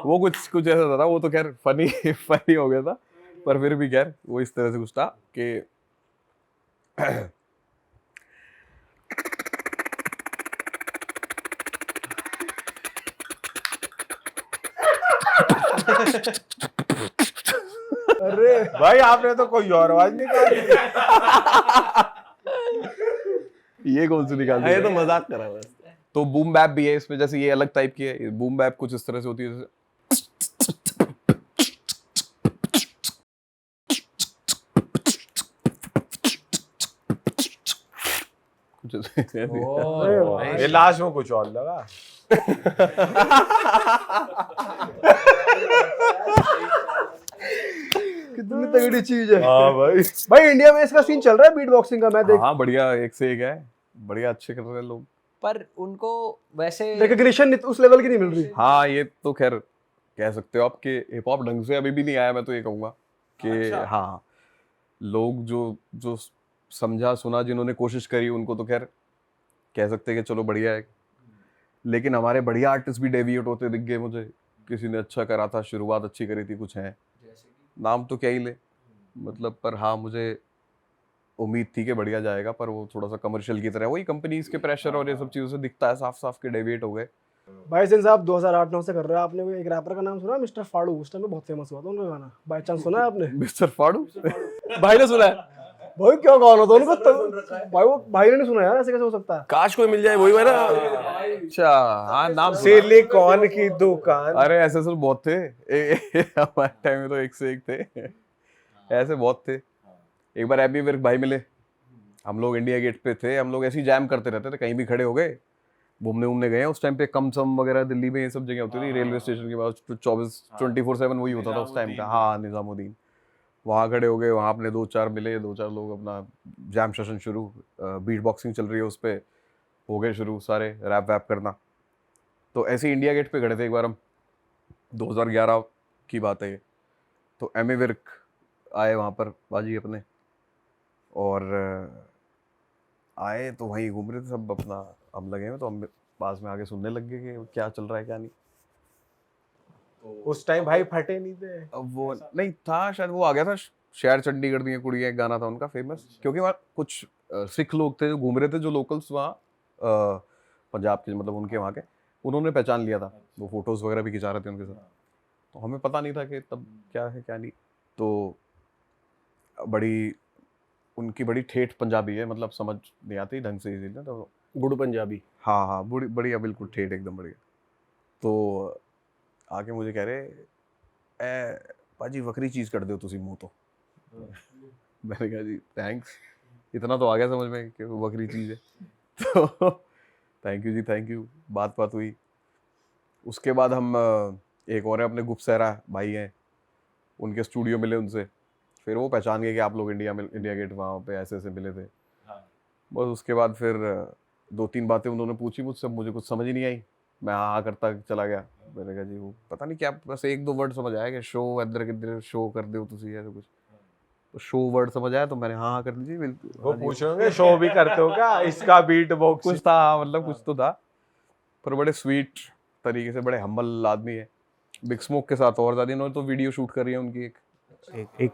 वो कुछ ऐसा था ना, वो तो खैर फनी हो गया था, पर फिर भी खैर वो इस तरह से कुछ था कि अरे भाई आपने तो कोई और आवाज निकाली। ये कौन सी निकाल ये दी? तो मजाक करा बस। तो बूम बैप भी है इसमें, जैसे ये अलग टाइप की है। बूम बैप कुछ इस तरह से होती है जैसे कुछ ऐसे। ओ, ये लास्ट में कुछ और लगा। कितनी तगड़ी चीज है। हाँ भाई। भाई इंडिया में इसका सीन चल रहा है बीट बॉक्सिंग का, मैं देख हाँ बढ़िया, एक से एक है, बढ़िया अच्छे कर रहे हैं लोग। पर उनको वैसे रिकग्निशन उस लेवल की नहीं मिल रही। हाँ ये तो खैर कह सकते हो आप कि हिप हॉप ढंग से अभी भी नहीं आया। मैं तो ये कहूँगा कि हाँ, लोग जो जो समझा सुना, जिन्होंने कोशिश करी, उनको तो खैर कह सकते हैं कि चलो बढ़िया है। लेकिन हमारे बढ़िया आर्टिस्ट भी डेविएट होते दिख गए मुझे। किसी ने अच्छा करा था, शुरुआत अच्छी करी थी, कुछ है नाम तो क्या ही ले, मतलब। पर हाँ, मुझे उम्मीद थी कि बढ़िया जाएगा, पर वो थोड़ा सा कमर्शियल की तरह, वही कंपनीज के प्रेशर और ये सब चीज़ों से दिखता है साफ साफ के डेविएट हो गए। भाई सिंस आप 2008-9 से कर रहे हो, आपने कोई एक रैपर का नाम सुना, मिस्टर फाड़ू? उस टाइम पे बहुत फेमस हुआ था उनका गाना, बाय चांस सुना है आपने? मिस्टर फाड़ू भाई ने सुना है? भाई क्या गाना था उनका तो, भाई वो भाई ने नहीं सुना यार, ऐसे कैसे हो सकता है? काश कोई मिल जाए, वही वाला। अच्छा हाँ, नाम सिलिकॉन की दुकान। अरे ऐसे सब बहुत थे हमारे टाइम में, तो एक से एक थे ऐसे बहुत थे। एक बार एबी विर्क भाई मिले, हम लोग इंडिया गेट पे थे, हम लोग ऐसे ही जैम करते रहते थे, कहीं भी खड़े हो गए, घूमने गए। उस टाइम पे कम सम वगैरह दिल्ली में ये सब जगह होती थी, रेलवे स्टेशन के पास 24/7 वही होता था उस टाइम का। हाँ, निजामुद्दीन, वहाँ खड़े हो गए, वहाँ अपने 2-4 मिले, 2-4 लोग, अपना जैम सेशन शुरू, बीट बॉक्सिंग चल रही है उस पर, हो गए शुरू सारे रैप वैप करना। तो ऐसे ही इंडिया गेट पे खड़े थे एक बार हम, 2011 की बात है ये। तो एमी विर्क आए वहाँ पर बाजी अपने, और आए तो वहीं घूम रहे थे सब अपना, हम लगे हुए, तो हम पास में आके सुनने लग गए कि क्या चल रहा है क्या नहीं। उस टाइम भाई फटे नहीं थे। अब वो नहीं था शायद, वो आ गया था शहर चंडीगढ़ दी कुड़ियाँ, एक गाना था उनका फेमस, क्योंकि वहाँ कुछ सिख लोग थे जो घूम रहे थे, जो लोकल्स वहाँ पंजाब के, मतलब उनके वहाँ के, उन्होंने पहचान लिया था, वो फोटोज वगैरह भी खिंचा रहे थे उनके साथ। तो हमें पता नहीं था कि तब क्या है क्या नहीं। तो बड़ी उनकी बड़ी ठेठ पंजाबी है, मतलब समझ नहीं आती ढंग से, इसीलिए तो। गुड़ पंजाबी। हाँ हाँ, बड़ी बढ़िया, बिल्कुल ठेठ एकदम बढ़िया। तो आके मुझे कह रहे, ए पाजी वक्री चीज़ कर दो तुसी मुँह तो। मैंने कहा जी थैंक्स, इतना तो आ गया समझ में कि वो वक्री चीज़ है। तो थैंक यू जी, थैंक यू। बात हुई। उसके बाद हम एक और है अपने गुप्त सहरा भाई हैं, उनके स्टूडियो मिले उनसे, फिर वो पहचान गए कि आप लोग इंडिया गेट वहाँ पे ऐसे ऐसे मिले थे। बस उसके बाद फिर 2-3 बातें उन्होंने पूछी मुझसे, मुझे कुछ समझ ही नहीं आई, मैं हाँ करता चला गया। मैंने कहा जी वो पता नहीं क्या, बस 1-2 वर्ड समझ आया कि शो इधर किधर शो कर दो तुसी ऐसे कुछ, तो शो वर्ड समझ आया, तो मैंने हाँ कर दीजिए बिल्कुल। वो पूछोगे शो भी करते हो क्या, इसका बीट बॉक्स कुछ था, मतलब कुछ तो था, पर बड़े स्वीट तरीके से, बड़े हम्बल आदमी है। बिग स्मोक के साथ और ज़्यादा, इन्होंने तो वीडियो शूट करी है उनकी एक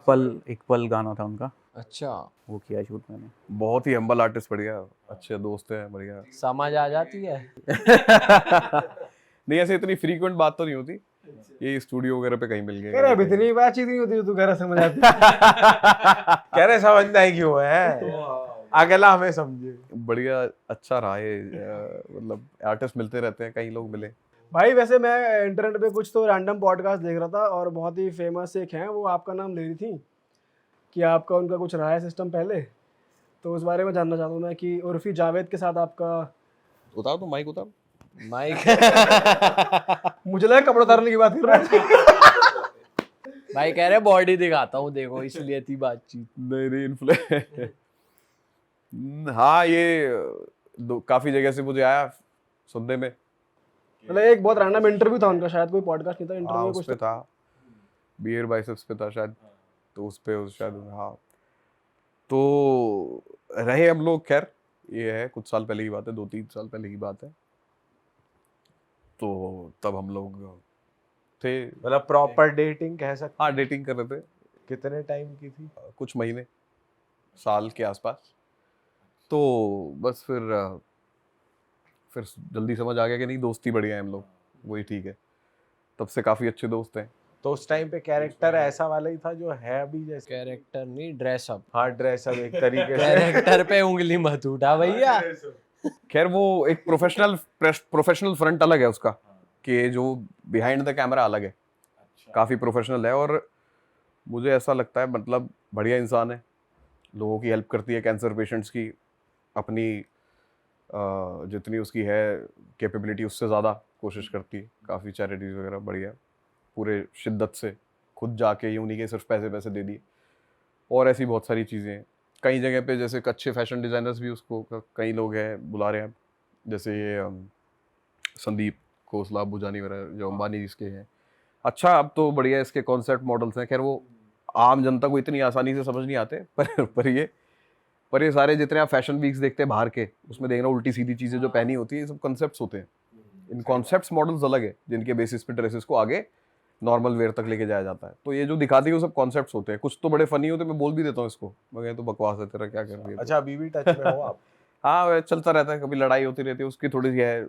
पल गाना था उनका, अच्छा, वो किया शूट मैंने। बहुत ही हम्बल आर्टिस्ट, बढ़िया अच्छे दोस्त हैं, बढ़िया। समझ आ जाती है। नहीं ऐसे इतनी फ्रीक्वेंट बात तो नहीं होती, ये स्टूडियो वगैरह पे कहीं मिल कह रहे अभी गए। इतनी बातचीत नहीं होती, तू कह रहा समझ आती। कह रहे समझना ही क्यों है, अगला हमें समझे। बढ़िया अच्छा रहा है, मतलब आर्टिस्ट मिलते रहते हैं, कई लोग मिले। भाई वैसे मैं इंटरनेट पे कुछ तो रैंडम पॉडकास्ट देख रहा था, और बहुत ही फेमस एक हैं, वो आपका नाम ले रही थी कि आपका उनका कुछ रहा है सिस्टम पहले, तो उस बारे में जानना चाहता हूँ मैं कि उर्फी जावेद के साथ आपका। उतार तो माइक उतार। माइक मुझे लगा कपड़े उतारने की बात कर रहे थे। भाई कह रहे बॉडी दिखाता हूँ देखो, इसलिए थी बातचीत। नहीं इन्फ्लुएंस हाँ, ये काफी जगह से मुझे आया सुनने में। मतलब एक बहुत रैंडम इंटरव्यू था उनका, शायद कोई पॉडकास्ट नहीं था, हाँ इंटरव्यू उस कुछ पे था, बियर बाइसेप्स पे था शायद, तो उस पे शायद। हाँ तो रहे हम लोग, खैर ये है कुछ साल पहले की बात है, 2-3 साल पहले की बात है। तो तब हम लोग थे, मतलब प्रॉपर डेटिंग कह सकते। हाँ डेटिंग कर रहे थे, कितने टाइम की थी? कुछ महीने, साल के आसपास। तो बस फिर जल्दी समझ आ गया कि नहीं, दोस्ती बढ़िया है हम लोग, वही ठीक है। तब से काफ़ी अच्छे दोस्त हैं, तो उस टाइम पे कैरेक्टर ऐसा वाला ही था जो है अभी जैसे। कैरेक्टर नहीं, ड्रेसअप। हाँ ड्रेसअप एक तरीके से। कैरेक्टर पे उंगली मत उठा भैया। खैर वो एक प्रोफेशनल फ्रंट अलग है उसका, कि जो बिहाइंड द कैमरा अलग है, काफ़ी प्रोफेशनल है। और मुझे ऐसा लगता है मतलब बढ़िया इंसान है, लोगों की हेल्प करती है, कैंसर पेशेंट्स की, अपनी जितनी उसकी है कैपेबिलिटी उससे ज़्यादा कोशिश करती है, काफ़ी चैरिटीज़ वगैरह बढ़िया, पूरे शिद्दत से खुद जाके, यूँ नहीं कि सिर्फ पैसे पैसे दे दिए। और ऐसी बहुत सारी चीज़ें हैं कई जगह पे, जैसे अच्छे फैशन डिज़ाइनर्स भी उसको कई लोग हैं बुला रहे हैं, जैसे ये संदीप खोसला, बुजानी वगैरह जो अंबानी जिसके हैं। अच्छा अब तो बढ़िया इसके कॉन्सेप्ट मॉडल्स हैं, खैर वो आम जनता को इतनी आसानी से समझ नहीं आते, पर ये सारे जितने आप फैशन वीक्स देखते हैं बाहर के, उसमें देखना उल्टी सीधी चीज़ें जो पहनी होती है, ये सब कॉन्सेप्ट्स होते हैं। इन कॉन्सेप्ट्स मॉडल्स अलग है जिनके बेसिस पे ड्रेसेस को आगे नॉर्मल वेयर तक लेके जाया जाता है। तो ये जो दिखाती है वो सब कॉन्सेप्ट्स होते हैं, कुछ तो बड़े फनी होते हैं, मैं बोल भी देता हूँ इसको, मगर तो बकवास है तेरा, क्या कर रही है। अच्छा अभी भी टच में हो आप? हाँ वह चलता रहता है, कभी लड़ाई होती रहती है, उसकी थोड़ी सी है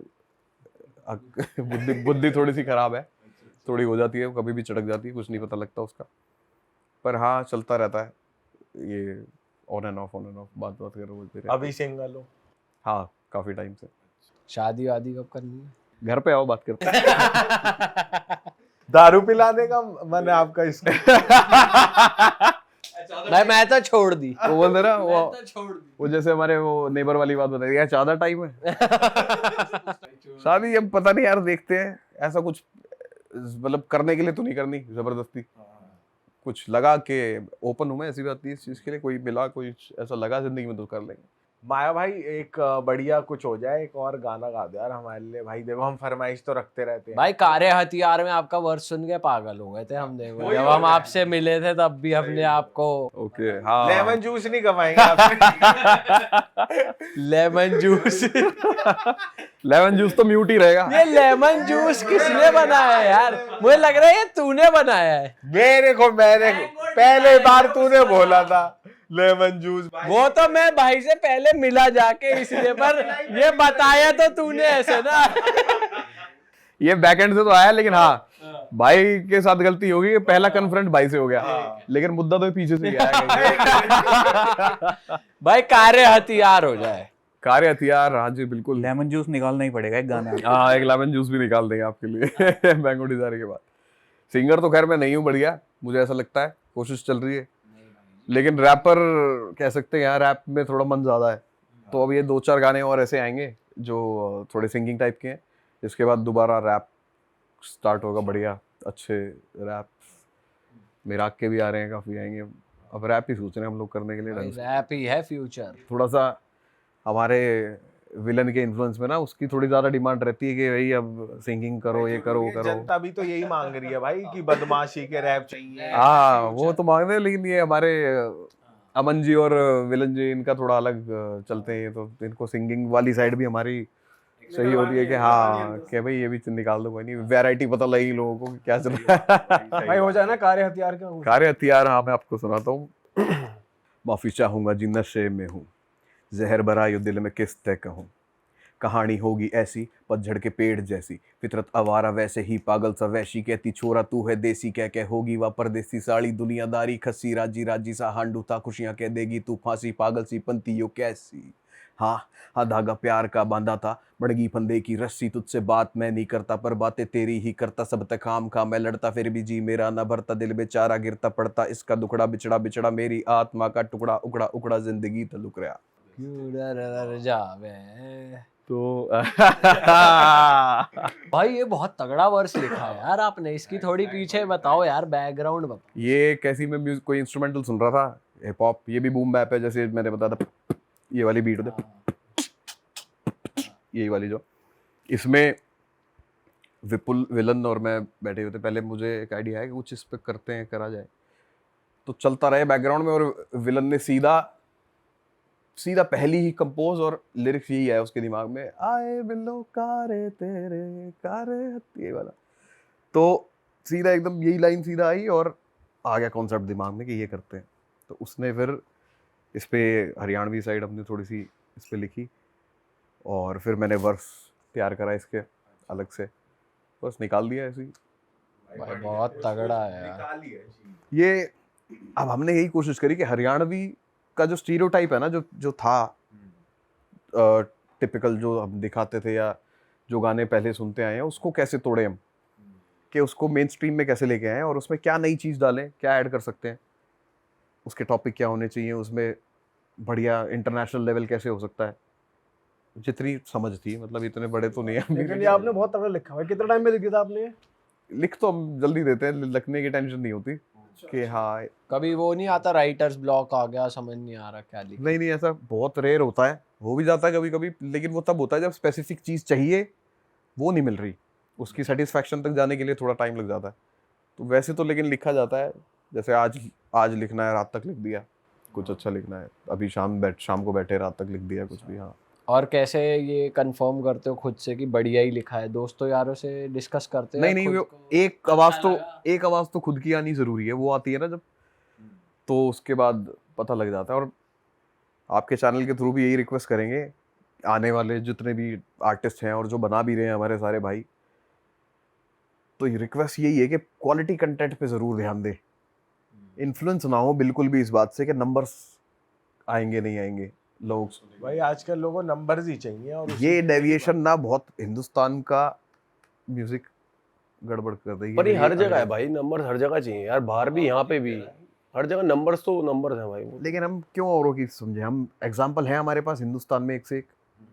बुद्धि थोड़ी सी खराब है, थोड़ी हो जाती है, कभी भी चटक जाती है, कुछ नहीं पता लगता उसका। पर हाँ चलता रहता है ये, ऑन एंड ऑफ बात करो बोलते रहते। अभी सिंगल हो? हाँ काफी टाइम से। शादी वादी कब करनी है? घर पे आओ बात करते हैं। दारू पिलाने का मन है आपका इसको? नहीं मैं तो छोड़ दी। वो बोल दे रहा वो, तो छोड़ दी। वो जैसे हमारे वो नेबर वाली बात बताई, यार ज्यादा टाइम है शादी, अब पता नहीं यार, देखते हैं, ऐसा कुछ मतलब करने के लिए तो नहीं करनी जबरदस्ती, कुछ लगा के ओपन हूँ मैं, ऐसी बात नहीं इस चीज के लिए, कोई मिला कोई ऐसा लगा जिंदगी में तो कर लेंगे। माया भाई एक बढ़िया कुछ हो जाए, एक और गाना गा दो यार हमारे लिए भाई, देखो हम फरमाइश तो रखते रहते हैं भाई कार्य हथियार में आपका वर्ष सुन के पागल हो गए थे हम, देखो जब हम आपसे मिले थे तब भी हमने आपको ओके हाँ लेमन जूस नहीं गवाएंगे आपसे। लेमन जूस लेमन जूस तो म्यूट ही रहेगा। ये लेमन जूस किसने बनाया है यार? मुझे लग रहा है ये तूने बनाया है। मैंने पहले बार तूने बोला था लेमन जूस। वो तो मैं भाई से पहले मिला जाके इसलिए, पर ये बताया तो तूने ऐसे ना। ये बैकएंड से तो आया, लेकिन हाँ भाई के साथ गलती होगी, पहला कन्फ्रंट भाई से हो गया, लेकिन मुद्दा तो पीछे से गया है। भाई कार्य हथियार हो जाए। कार्य हथियार, हाँ जी बिल्कुल। लेमन जूस निकालना ही पड़ेगा एक गाना। हाँ एक लेमन जूस भी निकाल देंगे आपके लिए मैंगो डिजायर के बाद। सिंगर तो खैर मैं नहीं हूँ बढ़िया, मुझे ऐसा लगता है, कोशिश चल रही है, लेकिन रैपर कह सकते हैं यार, रैप में थोड़ा मन ज़्यादा है। तो अब ये 2-4 गाने और ऐसे आएंगे जो थोड़े सिंगिंग टाइप के हैं, इसके बाद दोबारा रैप स्टार्ट होगा बढ़िया, अच्छे रैप मिराग के भी आ रहे हैं, काफ़ी आएंगे। अब रैप ही सोच रहे हैं हम लोग करने के लिए ढंग से। रैप ही है फ्यूचर। थोड़ा सा हमारे विलन के इन्फ्लुएंस में ना उसकी थोड़ी ज़्यादा डिमांड रहती है कि भाई अब सिंगिंग करो, ये करो वो करो। जनता भी तो यही मांग रही है भाई कि बदमाशी के रैप चाहिए। हाँ वो तो मांग रहे हैं, लेकिन ये हमारे अमन जी और विलन जी इनका थोड़ा अलग चलते हैं, तो इनको सिंगिंग वाली साइड भी हमारी सही होती है कि हाँ कि भाई ये भी निकाल दो, कोई नहीं, वैरायटी पता लगी लोगों को कि क्या चल रहा है। भाई हो जाए ना कार्य हथियार का। कार्य हथियार, हाँ मैं आपको सुनाता हूँ। माफी चाहूंगा जी नशे में हूँ, जहर भरा यो दिल में किस तय कहूँ, कहानी होगी ऐसी पतझड़ के पेड़ जैसी, फितरत आवारा वैसे ही पागल सा वैशी, कहती छोरा तू है देसी, कह होगी वह परदेसी साड़ी, दुनियादारी खस्सी राजी राजी सा हांडू था, खुशियां कह देगी तू फांसी, पागल सी पंती यो कैसी। हाँ धागा प्यार का बांधा था, बड़गी फंदे की रस्सी, तुझसे बात मैं नहीं करता पर बातें तेरी ही करता, सब तक काम खा मैं लड़ता फिर भी जी मेरा ना भरता, दिल बेचारा गिरता पड़ता इसका दुखड़ा, बिछड़ा बिछड़ा मेरी आत्मा का टुकड़ा, उकड़ा उकड़ा जिंदगी तलुक रहा। जावे तो भाई ये बहुत तगड़ा वर्स लिखा है यार आपने, इसकी थोड़ी पीछे बताओ यार, बैकग्राउंड बताओ। ये कैसी मैं म्यूजिक कोई इंस्ट्रूमेंटल सुन रहा था, हिप हॉप, ये भी बूम बैप है, जैसे मैंने बताया था ये वाली बीट होती, यही वाली जो, इसमें विपुल विलन और मैं बैठे हुए थे। पहले मुझे एक आइडिया है कि कुछ इस पे करते हैं, करा जाए, तो चलता रहे बैकग्राउंड में, और विलन ने सीधा पहली ही कंपोज और लिरिक्स यही है उसके दिमाग में, आए बिल्लो कारे तेरे कारे, ये वाला, तो सीधा एकदम यही लाइन सीधा आई और आ गया कॉन्सेप्ट दिमाग में कि ये करते हैं। तो उसने फिर इस पे हरियाणवी साइड अपनी थोड़ी सी इस पे लिखी, और फिर मैंने वर्स तैयार करा इसके अलग से, बस निकाल दिया ऐसे ही। भाई बहुत तगड़ा है यार। निकाली है ये अब हमने यही कोशिश करी कि हरियाणवी का जो स्टीरियोटाइप है ना, जो था टिपिकल जो हम दिखाते थे या जो गाने पहले सुनते आए हैं, उसको कैसे तोड़े हम, कि उसको मेन स्ट्रीम में कैसे लेके आए और उसमें क्या नई चीज़ डालें, क्या ऐड कर सकते हैं, उसके टॉपिक क्या होने चाहिए, उसमें बढ़िया इंटरनेशनल लेवल कैसे हो सकता है, जितनी समझ थी, मतलब इतने बड़े तो नहीं है। लेकिन ये आपने बहुत तगड़ा लिखा हुआ है। कितना टाइम में लिख दिया था आपने? लिख तो हम जल्दी देते हैं, लिखने की टेंशन नहीं होती कि हाँ। कभी वो नहीं आता राइटर्स ब्लॉक आ गया, समझ नहीं आ रहा क्या लिखें? नहीं ऐसा बहुत रेयर होता है, हो भी जाता है कभी कभी, लेकिन वो तब होता है जब स्पेसिफिक चीज़ चाहिए वो नहीं मिल रही, उसकी सेटिस्फैक्शन तक जाने के लिए थोड़ा टाइम लग जाता है। तो वैसे तो लेकिन लिखा जाता है, जैसे आज लिखना है, रात तक लिख दिया, कुछ अच्छा लिखना है, अभी शाम को बैठे रात तक लिख दिया कुछ भी। हाँ। और कैसे ये कंफर्म करते हो खुद से कि बढ़िया ही लिखा है? दोस्तों यारों से डिस्कस करते हो? नहीं वो एक आवाज़ तो खुद की आनी ज़रूरी है, वो आती है ना जब, तो उसके बाद पता लग जाता है। और आपके चैनल के थ्रू भी यही रिक्वेस्ट करेंगे, आने वाले जितने भी आर्टिस्ट हैं और जो बना भी रहे हैं हमारे सारे भाई, तो रिक्वेस्ट यही है कि क्वालिटी कंटेंट पे ज़रूर ध्यान दें, इन्फ्लुएंस ना हो बिल्कुल भी इस बात से कि नंबर्स आएंगे नहीं आएंगे। लोग भाई आजकल लोगों को नंबर्स ही चाहिए, और ये डेविएशन ना बहुत हिंदुस्तान का म्यूजिक गड़बड़ कर देगी। पर ये हर जगह है भाई, नंबर हर जगह चाहिए यार, बाहर भी यहाँ पे भी हर जगह नंबर्स तो नंबर्स हैं भाई। लेकिन हम क्यों औरों की समझे, हम एग्जाम्पल हैं हमारे पास हिंदुस्तान में एक से एक,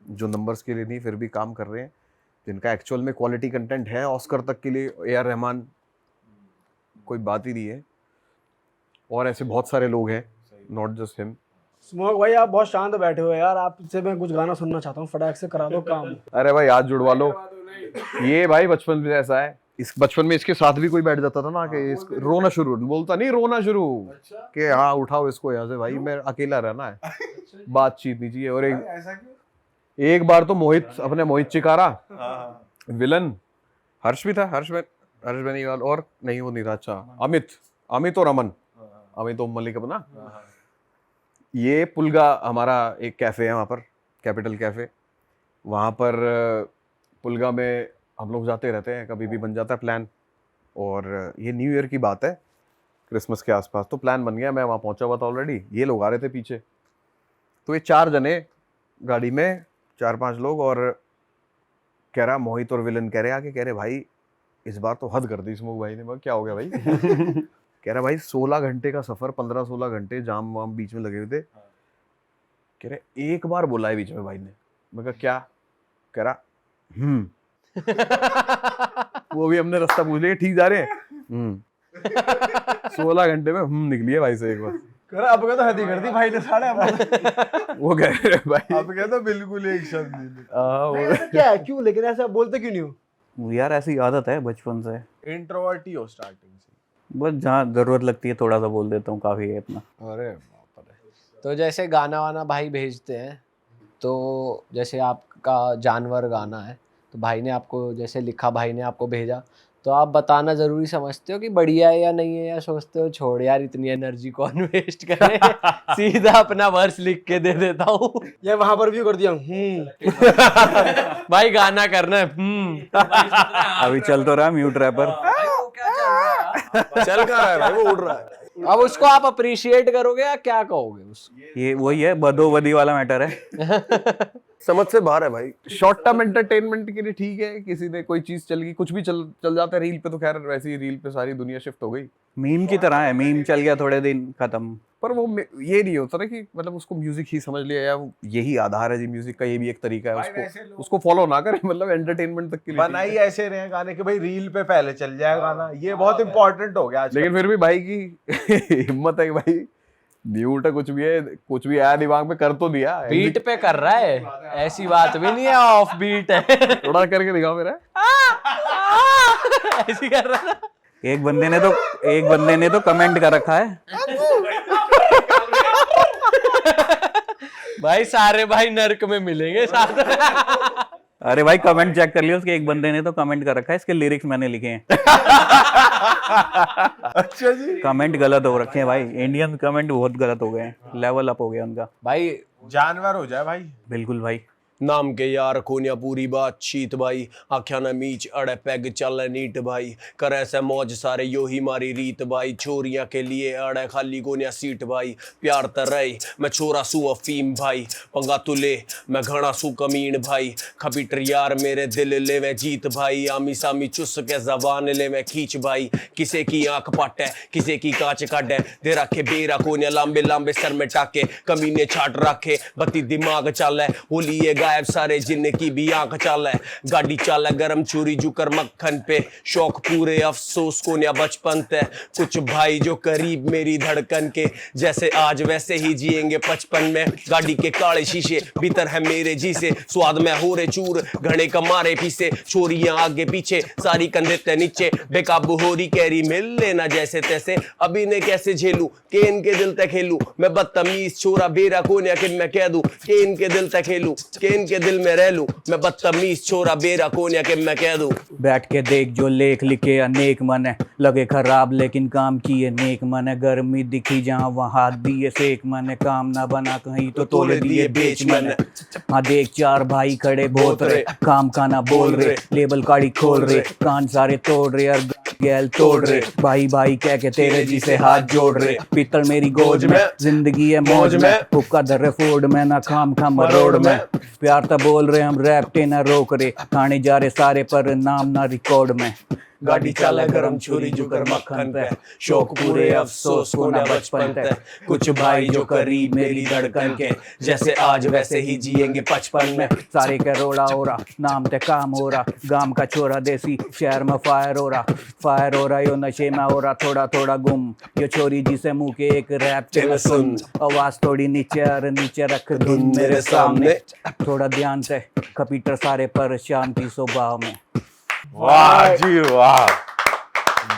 जो नंबर्स के लिए नहीं फिर भी काम कर रहे हैं, जिनका एक्चुअल में क्वालिटी कंटेंट है। ऑस्कर तक के लिए ए आर रहमान कोई बात ही नहीं है, और ऐसे बहुत सारे लोग हैं, नॉट जस्ट हिम। स्मोक भाई आप बहुत शांत बैठे हो यार, आपसे मैं कुछ गाना सुनना चाहता हूँ, फटाक से करा दो काम। अरे भाई हाथ जुड़वा लो, ये भाई बचपन में ऐसा है, इस बचपन में इसके साथ भी कोई बैठ जाता था ना कि रोना शुरू, बोलता नहीं रोना शुरू कि हाँ उठाओ इसको यहाँ से, भाई मैं अकेला रहना है, बातचीत नहीं चाहिए। और एक बार तो मोहित चिकारा विलन, हर्ष भी था, हर्ष बेनीवाल, और नहीं वो नहीं था, अच्छा अमित और अमित ओम मलिक अपना, ये पुलगा हमारा एक कैफे है वहाँ पर, कैपिटल कैफे, वहाँ पर पुलगा में हम लोग जाते रहते हैं, कभी भी बन जाता है प्लान। और ये न्यू ईयर की बात है, क्रिसमस के आसपास, तो प्लान बन गया, मैं वहाँ पहुँचा हुआ था ऑलरेडी, ये लोग आ रहे थे पीछे, तो ये 4 जने गाड़ी में, 4-5 लोग, और कह रहा मोहित और विलन कह रहे आके, कह रहे भाई इस बार तो हद कर दी स्मोक भाई ने। मैं क्या हो गया भाई? कह रहा भाई 16 घंटे का सफर, 15-16 घंटे जाम वाम बीच में लगे हुए थे, कह रहे एक बार बोला है बीच में भाई ने। मैं कहा क्या? कह रहा वो भी हमने रास्ता पूछ लिया, ठीक जा रहे हैं? 16 घंटे में निकली है भाई से एक बार। अब तो हद ही कर दी भाई ने साढ़े। वो कह रहे भाई, अब कहता तो बिल्कुल एक शब्द नहीं। क्या है, क्यों लेकिन ऐसा बोलते क्यों नहीं हो? यार ऐसी आदत है बचपन से, इंट्रोवर्ट ही हो स्टार्टिंग से, बस जहाँ जरूरत लगती है थोड़ा सा बोल देता हूँ, काफी है इतना। अरे बाप रे। तो जैसे गाना वाना भाई भेजते हैं, तो जैसे आपका जानवर गाना है, तो भाई ने आपको जैसे लिखा, भाई ने आपको भेजा, तो आप बताना जरूरी समझते हो कि बढ़िया है या नहीं है, या सोचते हो छोड़ यार इतनी एनर्जी कौन वेस्ट करे, सीधा अपना वर्स लिख के दे देता हूँ? या वहां पर भी कर दिया भाई गाना करना है। अभी चल तो रहा म्यूट रैपर, चल कहाँ रहा है भाई, वो उड़ रहा है। अब उसको आप अप्रिशिएट करोगे या क्या कहोगे उसको? ये वही है, बदोबदी वाला मैटर है। समझ से बाहर है भाई। शॉर्ट टर्म एंटरटेनमेंट के लिए ठीक है, किसी ने कोई चीज चल गई, कुछ भी चल जाता है रील पे, तो खैर वैसे ही रील पे सारी दुनिया शिफ्ट हो गई। मीम की तरह है, मीम चल गया थोड़े दिन खत्म। पर वो ये नहीं होता ना कि मतलब उसको म्यूजिक ही समझ लिया, या यही आधार है जी म्यूजिक का, ये भी एक तरीका है, उसको फॉलो ना करें, मतलब एंटरटेनमेंट तक के लिए बनाई ऐसे रहे गाने के भाई रील पे पहले चल जाए गाना, ये बहुत इंपॉर्टेंट हो गया आज। लेकिन फिर भी भाई की हिम्मत है कि भाई म्यूट है, कुछ भी आया दिमाग में कर तो दिया, बीट पे कर रहा है, ऐसी बात भी नहीं है ऑफ बीट है। थोड़ा करके दिखाओ मेरा, ऐसी कर रहा था। एक बंदे ने तो कमेंट कर रखा है, भाई सारे भाई नर्क में मिलेंगे साथ। अरे भाई कमेंट चेक कर लियो, उसके एक बंदे ने तो कमेंट कर रखा है, इसके लिरिक्स मैंने लिखे हैं। अच्छा जी, कमेंट गलत हो रखे हैं भाई, इंडियन कमेंट बहुत गलत हो गए हैं, लेवल अप हो गया उनका। भाई जानवर हो जाए भाई, बिल्कुल भाई। नाम के यार कोनिया पूरी बातचीत भाई, आख्या न मीच अड़े पैग चल नीट भाई, कर ऐसे मौज सारे यो ही मारी रीत भाई, छोरियां के लिए अड़े खाली कोनिया सीट भाई, प्यार तरई मैं छोरा सू अफीम भाई, पंगा तुले मैं घना सू कमीन भाई, खपीटर यार मेरे दिल ले वे जीत भाई, आमी सामी चुस के जबान ले वे खींच भाई, किसे की आंख पाटे किसे की कांच काटे, दे रखे बेरा कोनिया लांबे लांबे सर में टाके, कमीने छाट रखे बत्ती दिमाग चाले, होली ये गायब सारे जिन्ने की भी आंख चाले, गाड़ी चाले गरम चूरी जुकर मक्खन पे, शौक पूरे अफसोस कोनिया बचपन ते, कुछ भाई जो करीब मेरी धड़कन के, जैसे आज वैसे ही जिएंगे 55 में, गाड़ी के काले शीशे भीतर है मेरे जी से, स्वाद में हो रे चूर घने कमारे पीछे, छोरियां आगे पीछे सारी कंधे ते नीचे, बेकाबू हो रही कैरी मिल लेना जैसे तैसे, अभी ने कैसे झेलू के इनके दिल तक खेलू, मैं बदतमीज छोरा बेरा कोनिया कि मैं कह दूं के इनके दिल तक खेलू, के इनके दिल में रह लूं, मैं बदतमीज छोरा बेरा कोनिया कि मैं कह दूं। बैठ के देख जो लेख लिखे अनेक मन है, लगे खराब लेकिन काम किए नेक मन है, गर्मी दिखी जहाँ वहाँ हाथ दिए सेक मन है, काम ना बना कहीं तो तोले दिए बेच मन है। हाँ देख चार भाई खड़े बोत रहे, काम का ना बोल रहे, लेबल काड़ी खोल रहे, कान सारे तोड़ रहे और गैल तोड़ रहे, भाई भाई कह के तेरे जी से हाथ जोड़ रहे, पीतल मेरी गोज में जिंदगी है मौज में, हुक्का धरे फोर्ड में ना खाम खाम रोड में, प्यार तो बोल रहे हम रैप के ना रोक रहे, खाने जा रहे सारे पर नाम ना रिकॉर्ड में, गाड़ी चाले गरम छुरी जुकर मक्खन पे, शौक पूरे अफसोस कोना बचपन पे, कुछ भाई जो करीब मेरी धड़कन के, जैसे आज वैसे ही जिएंगे 55 में, सारे का रोड़ा हो रहा नाम ते काम हो रहा, गांव का छोरा देसी शहर में फायर हो रहा, यो नशे में हो रहा थोड़ा थोड़ा गुम, यो छोरी जी से मुंह के एक रैप ते सुन, आवाज थोड़ी नीचे रख धुन मेरे सामने, थोड़ा ध्यान से खपीटर सारे पर शांति स्वभाव में। वाह जी वाह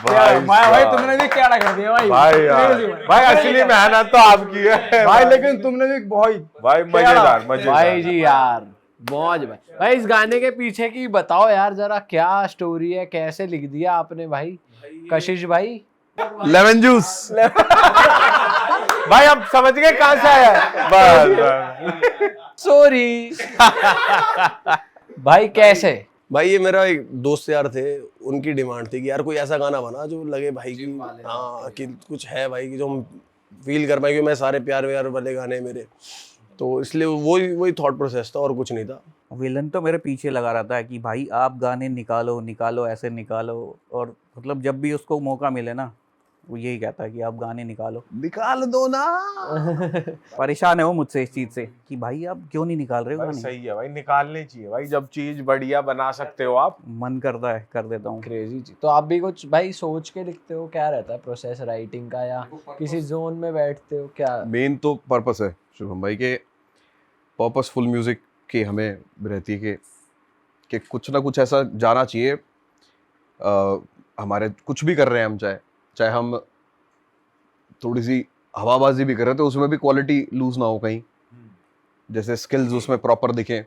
भाई तुमने भी क्या कर दिया भाई। भाई यार भाई असली मेहनत तो आपकी है भाई, लेकिन तुमने भी बहुत भाई मजेदार भाई जी यार मौज भाई इस गाने के पीछे की बताओ यार जरा, क्या स्टोरी है, कैसे लिख दिया आपने भाई कशिश भाई? लेमन जूस भाई अब समझ गए कहां से आया बस सॉरी भाई कैसे? भाई ये मेरा एक दोस्त यार थे, उनकी डिमांड थी कि यार कोई ऐसा गाना बना जो लगे भाई की हाँ कि कुछ है भाई की जो हम फील कर पाए, क्योंकि मैं सारे प्यार व्यार वाले गाने मेरे, तो इसलिए वही थॉट प्रोसेस था और कुछ नहीं था। विलन तो मेरे पीछे लगा रहता है कि भाई आप गाने निकालो ऐसे निकालो, और मतलब जब भी उसको मौका मिले ना वो यही कहता है कि आप गाने निकाल दो ना। परेशान है वो मुझसे इस चीज से कि भाई आप क्यों नहीं निकाल रहे हो भाई गाने। सही है भाई, निकालने चाहिए भाई, जब चीज बढ़िया बना सकते हो आप। मन करता है कर देता हूँ। क्रेजी चीज। तो आप भी कुछ भाई सोच के लिखते हो, क्या रहता है प्रोसेस राइटिंग का, या किसी जोन में बैठते हो क्या? मेन तो पर्पस है शुभम भाई के, पर्पसफुल म्यूजिक की हमें रहती है कि कुछ ना कुछ ऐसा जाना चाहिए। हमारे कुछ भी कर रहे हैं हम, चाहे हम थोड़ी सी हवाबाजी भी कर रहे हैं तो उसमें भी क्वालिटी लूज ना हो कहीं, जैसे स्किल्स उसमें प्रॉपर दिखें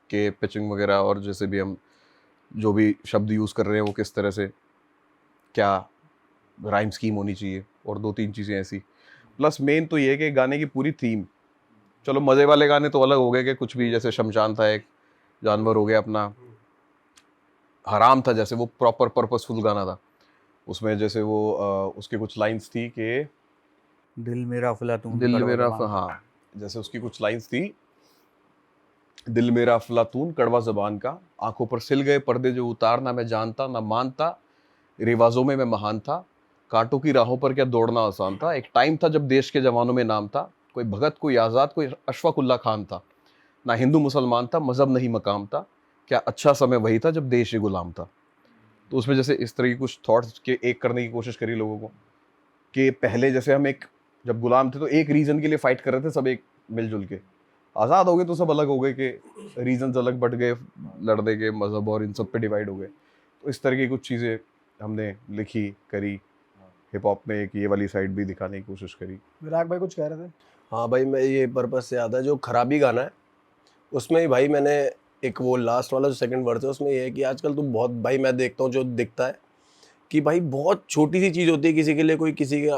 कि पिचिंग वगैरह, और जैसे भी हम जो भी शब्द यूज़ कर रहे हैं वो किस तरह से, क्या राइम स्कीम होनी चाहिए, और 2-3 चीज़ें ऐसी। प्लस मेन तो ये है कि गाने की पूरी थीम, चलो मज़े वाले गाने तो अलग हो गए कि कुछ भी, जैसे शमशान था एक जानवर हो गया अपना, हराम था जैसे वो प्रॉपर पर्पसफुल गाना था, उसमें जैसे वो उसकी कुछ लाइंस थी कि दिल मेरा अफलातून, दिल मेरा हाँ, जैसे उसकी कुछ लाइंस थी, दिल मेरा अफलातून कड़वा ज़बान का, आंखों पर सिल गए पर्दे जो उतारना मैं जानता ना मानता, रिवाजों में मैं महान था, कांटों की राहों पर क्या दौड़ना आसान था, एक टाइम था जब देश के जवानों में नाम था, कोई भगत कोई आज़ाद कोई अशफाकुल्ला खान था, ना हिंदू मुसलमान था मज़हब नहीं मकाम था, क्या अच्छा समय वही था जब देश ही गुलाम था। तो उसमें जैसे इस तरह की कुछ थॉट्स के एक करने की कोशिश करी लोगों को, कि पहले जैसे हम एक जब गुलाम थे तो एक रीज़न के लिए फ़ाइट कर रहे थे सब एक मिलजुल के, आज़ाद हो गए तो सब अलग हो गए कि रीजंस अलग बढ़ गए, लड़ने के मज़हब और इन सब पे डिवाइड हो गए। तो इस तरह की कुछ चीज़ें हमने लिखी करी, हिप हॉप में एक ये वाली साइड भी दिखाने की कोशिश करी। विराग भाई कुछ कह रहे थे? हाँ भाई, मैं ये पर्पस से आता है, जो खराबी गाना है उसमें ही भाई मैंने एक वो लास्ट वाला जो सेकंड वर्ड है उसमें ये है कि आजकल तो बहुत भाई मैं देखता हूँ जो दिखता है कि भाई बहुत छोटी सी चीज़ होती है किसी के लिए, कोई किसी का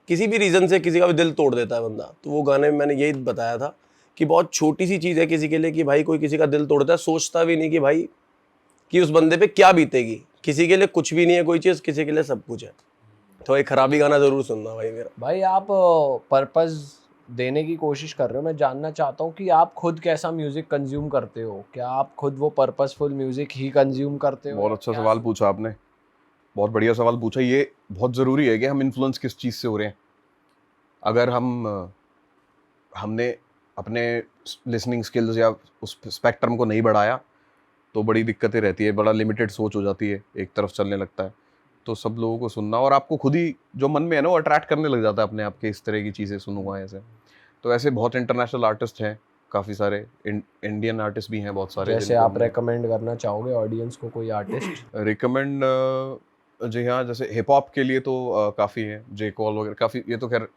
किसी भी रीज़न से किसी का भी दिल तोड़ देता है बंदा। तो वो गाने में मैंने यही बताया था कि बहुत छोटी सी चीज़ है किसी के लिए कि भाई कोई किसी का दिल तोड़ता है, सोचता भी नहीं कि भाई कि उस बंदे पे क्या बीतेगी। किसी के लिए कुछ भी नहीं है कोई चीज़, किसी के लिए सब कुछ है। तो एक खराबी गाना ज़रूर सुनना भाई मेरा। भाई आप पर्पस देने की कोशिश कर रहे हो, मैं जानना चाहता हूँ कि आप खुद कैसा म्यूजिक कंज्यूम करते हो? क्या आप खुद वो पर्पसफुल म्यूजिक ही कंज्यूम करते हो? बहुत अच्छा क्या? सवाल पूछा आपने, बहुत बढ़िया सवाल पूछा। ये बहुत ज़रूरी है कि हम इन्फ्लुएंस किस चीज़ से हो रहे हैं। अगर हमने अपने लिसनिंग स्किल्स या उस स्पेक्ट्रम को नहीं बढ़ाया तो बड़ी दिक्कतें रहती है, बड़ा लिमिटेड सोच हो जाती है, एक तरफ चलने लगता है। तो सब लोगों को सुनना और आपको खुद ही जो मन में है ना वो अट्रैक्ट करने लग जाता है अपने आप के, इस तरह की चीज़ें सुनूंगा ऐसे। तो ऐसे बहुत इंटरनेशनल आर्टिस्ट हैं, काफ़ी सारे इंडियन आर्टिस्ट भी हैं बहुत सारे। जैसे आप रेकमेंड करना चाहोगे ऑडियंस को कोई आर्टिस्ट? रिकमेंड जी हाँ, जैसे हिप हॉप के लिए तो काफ़ी हैं, जे कॉल वगैरह काफ़ी, ये तो खैर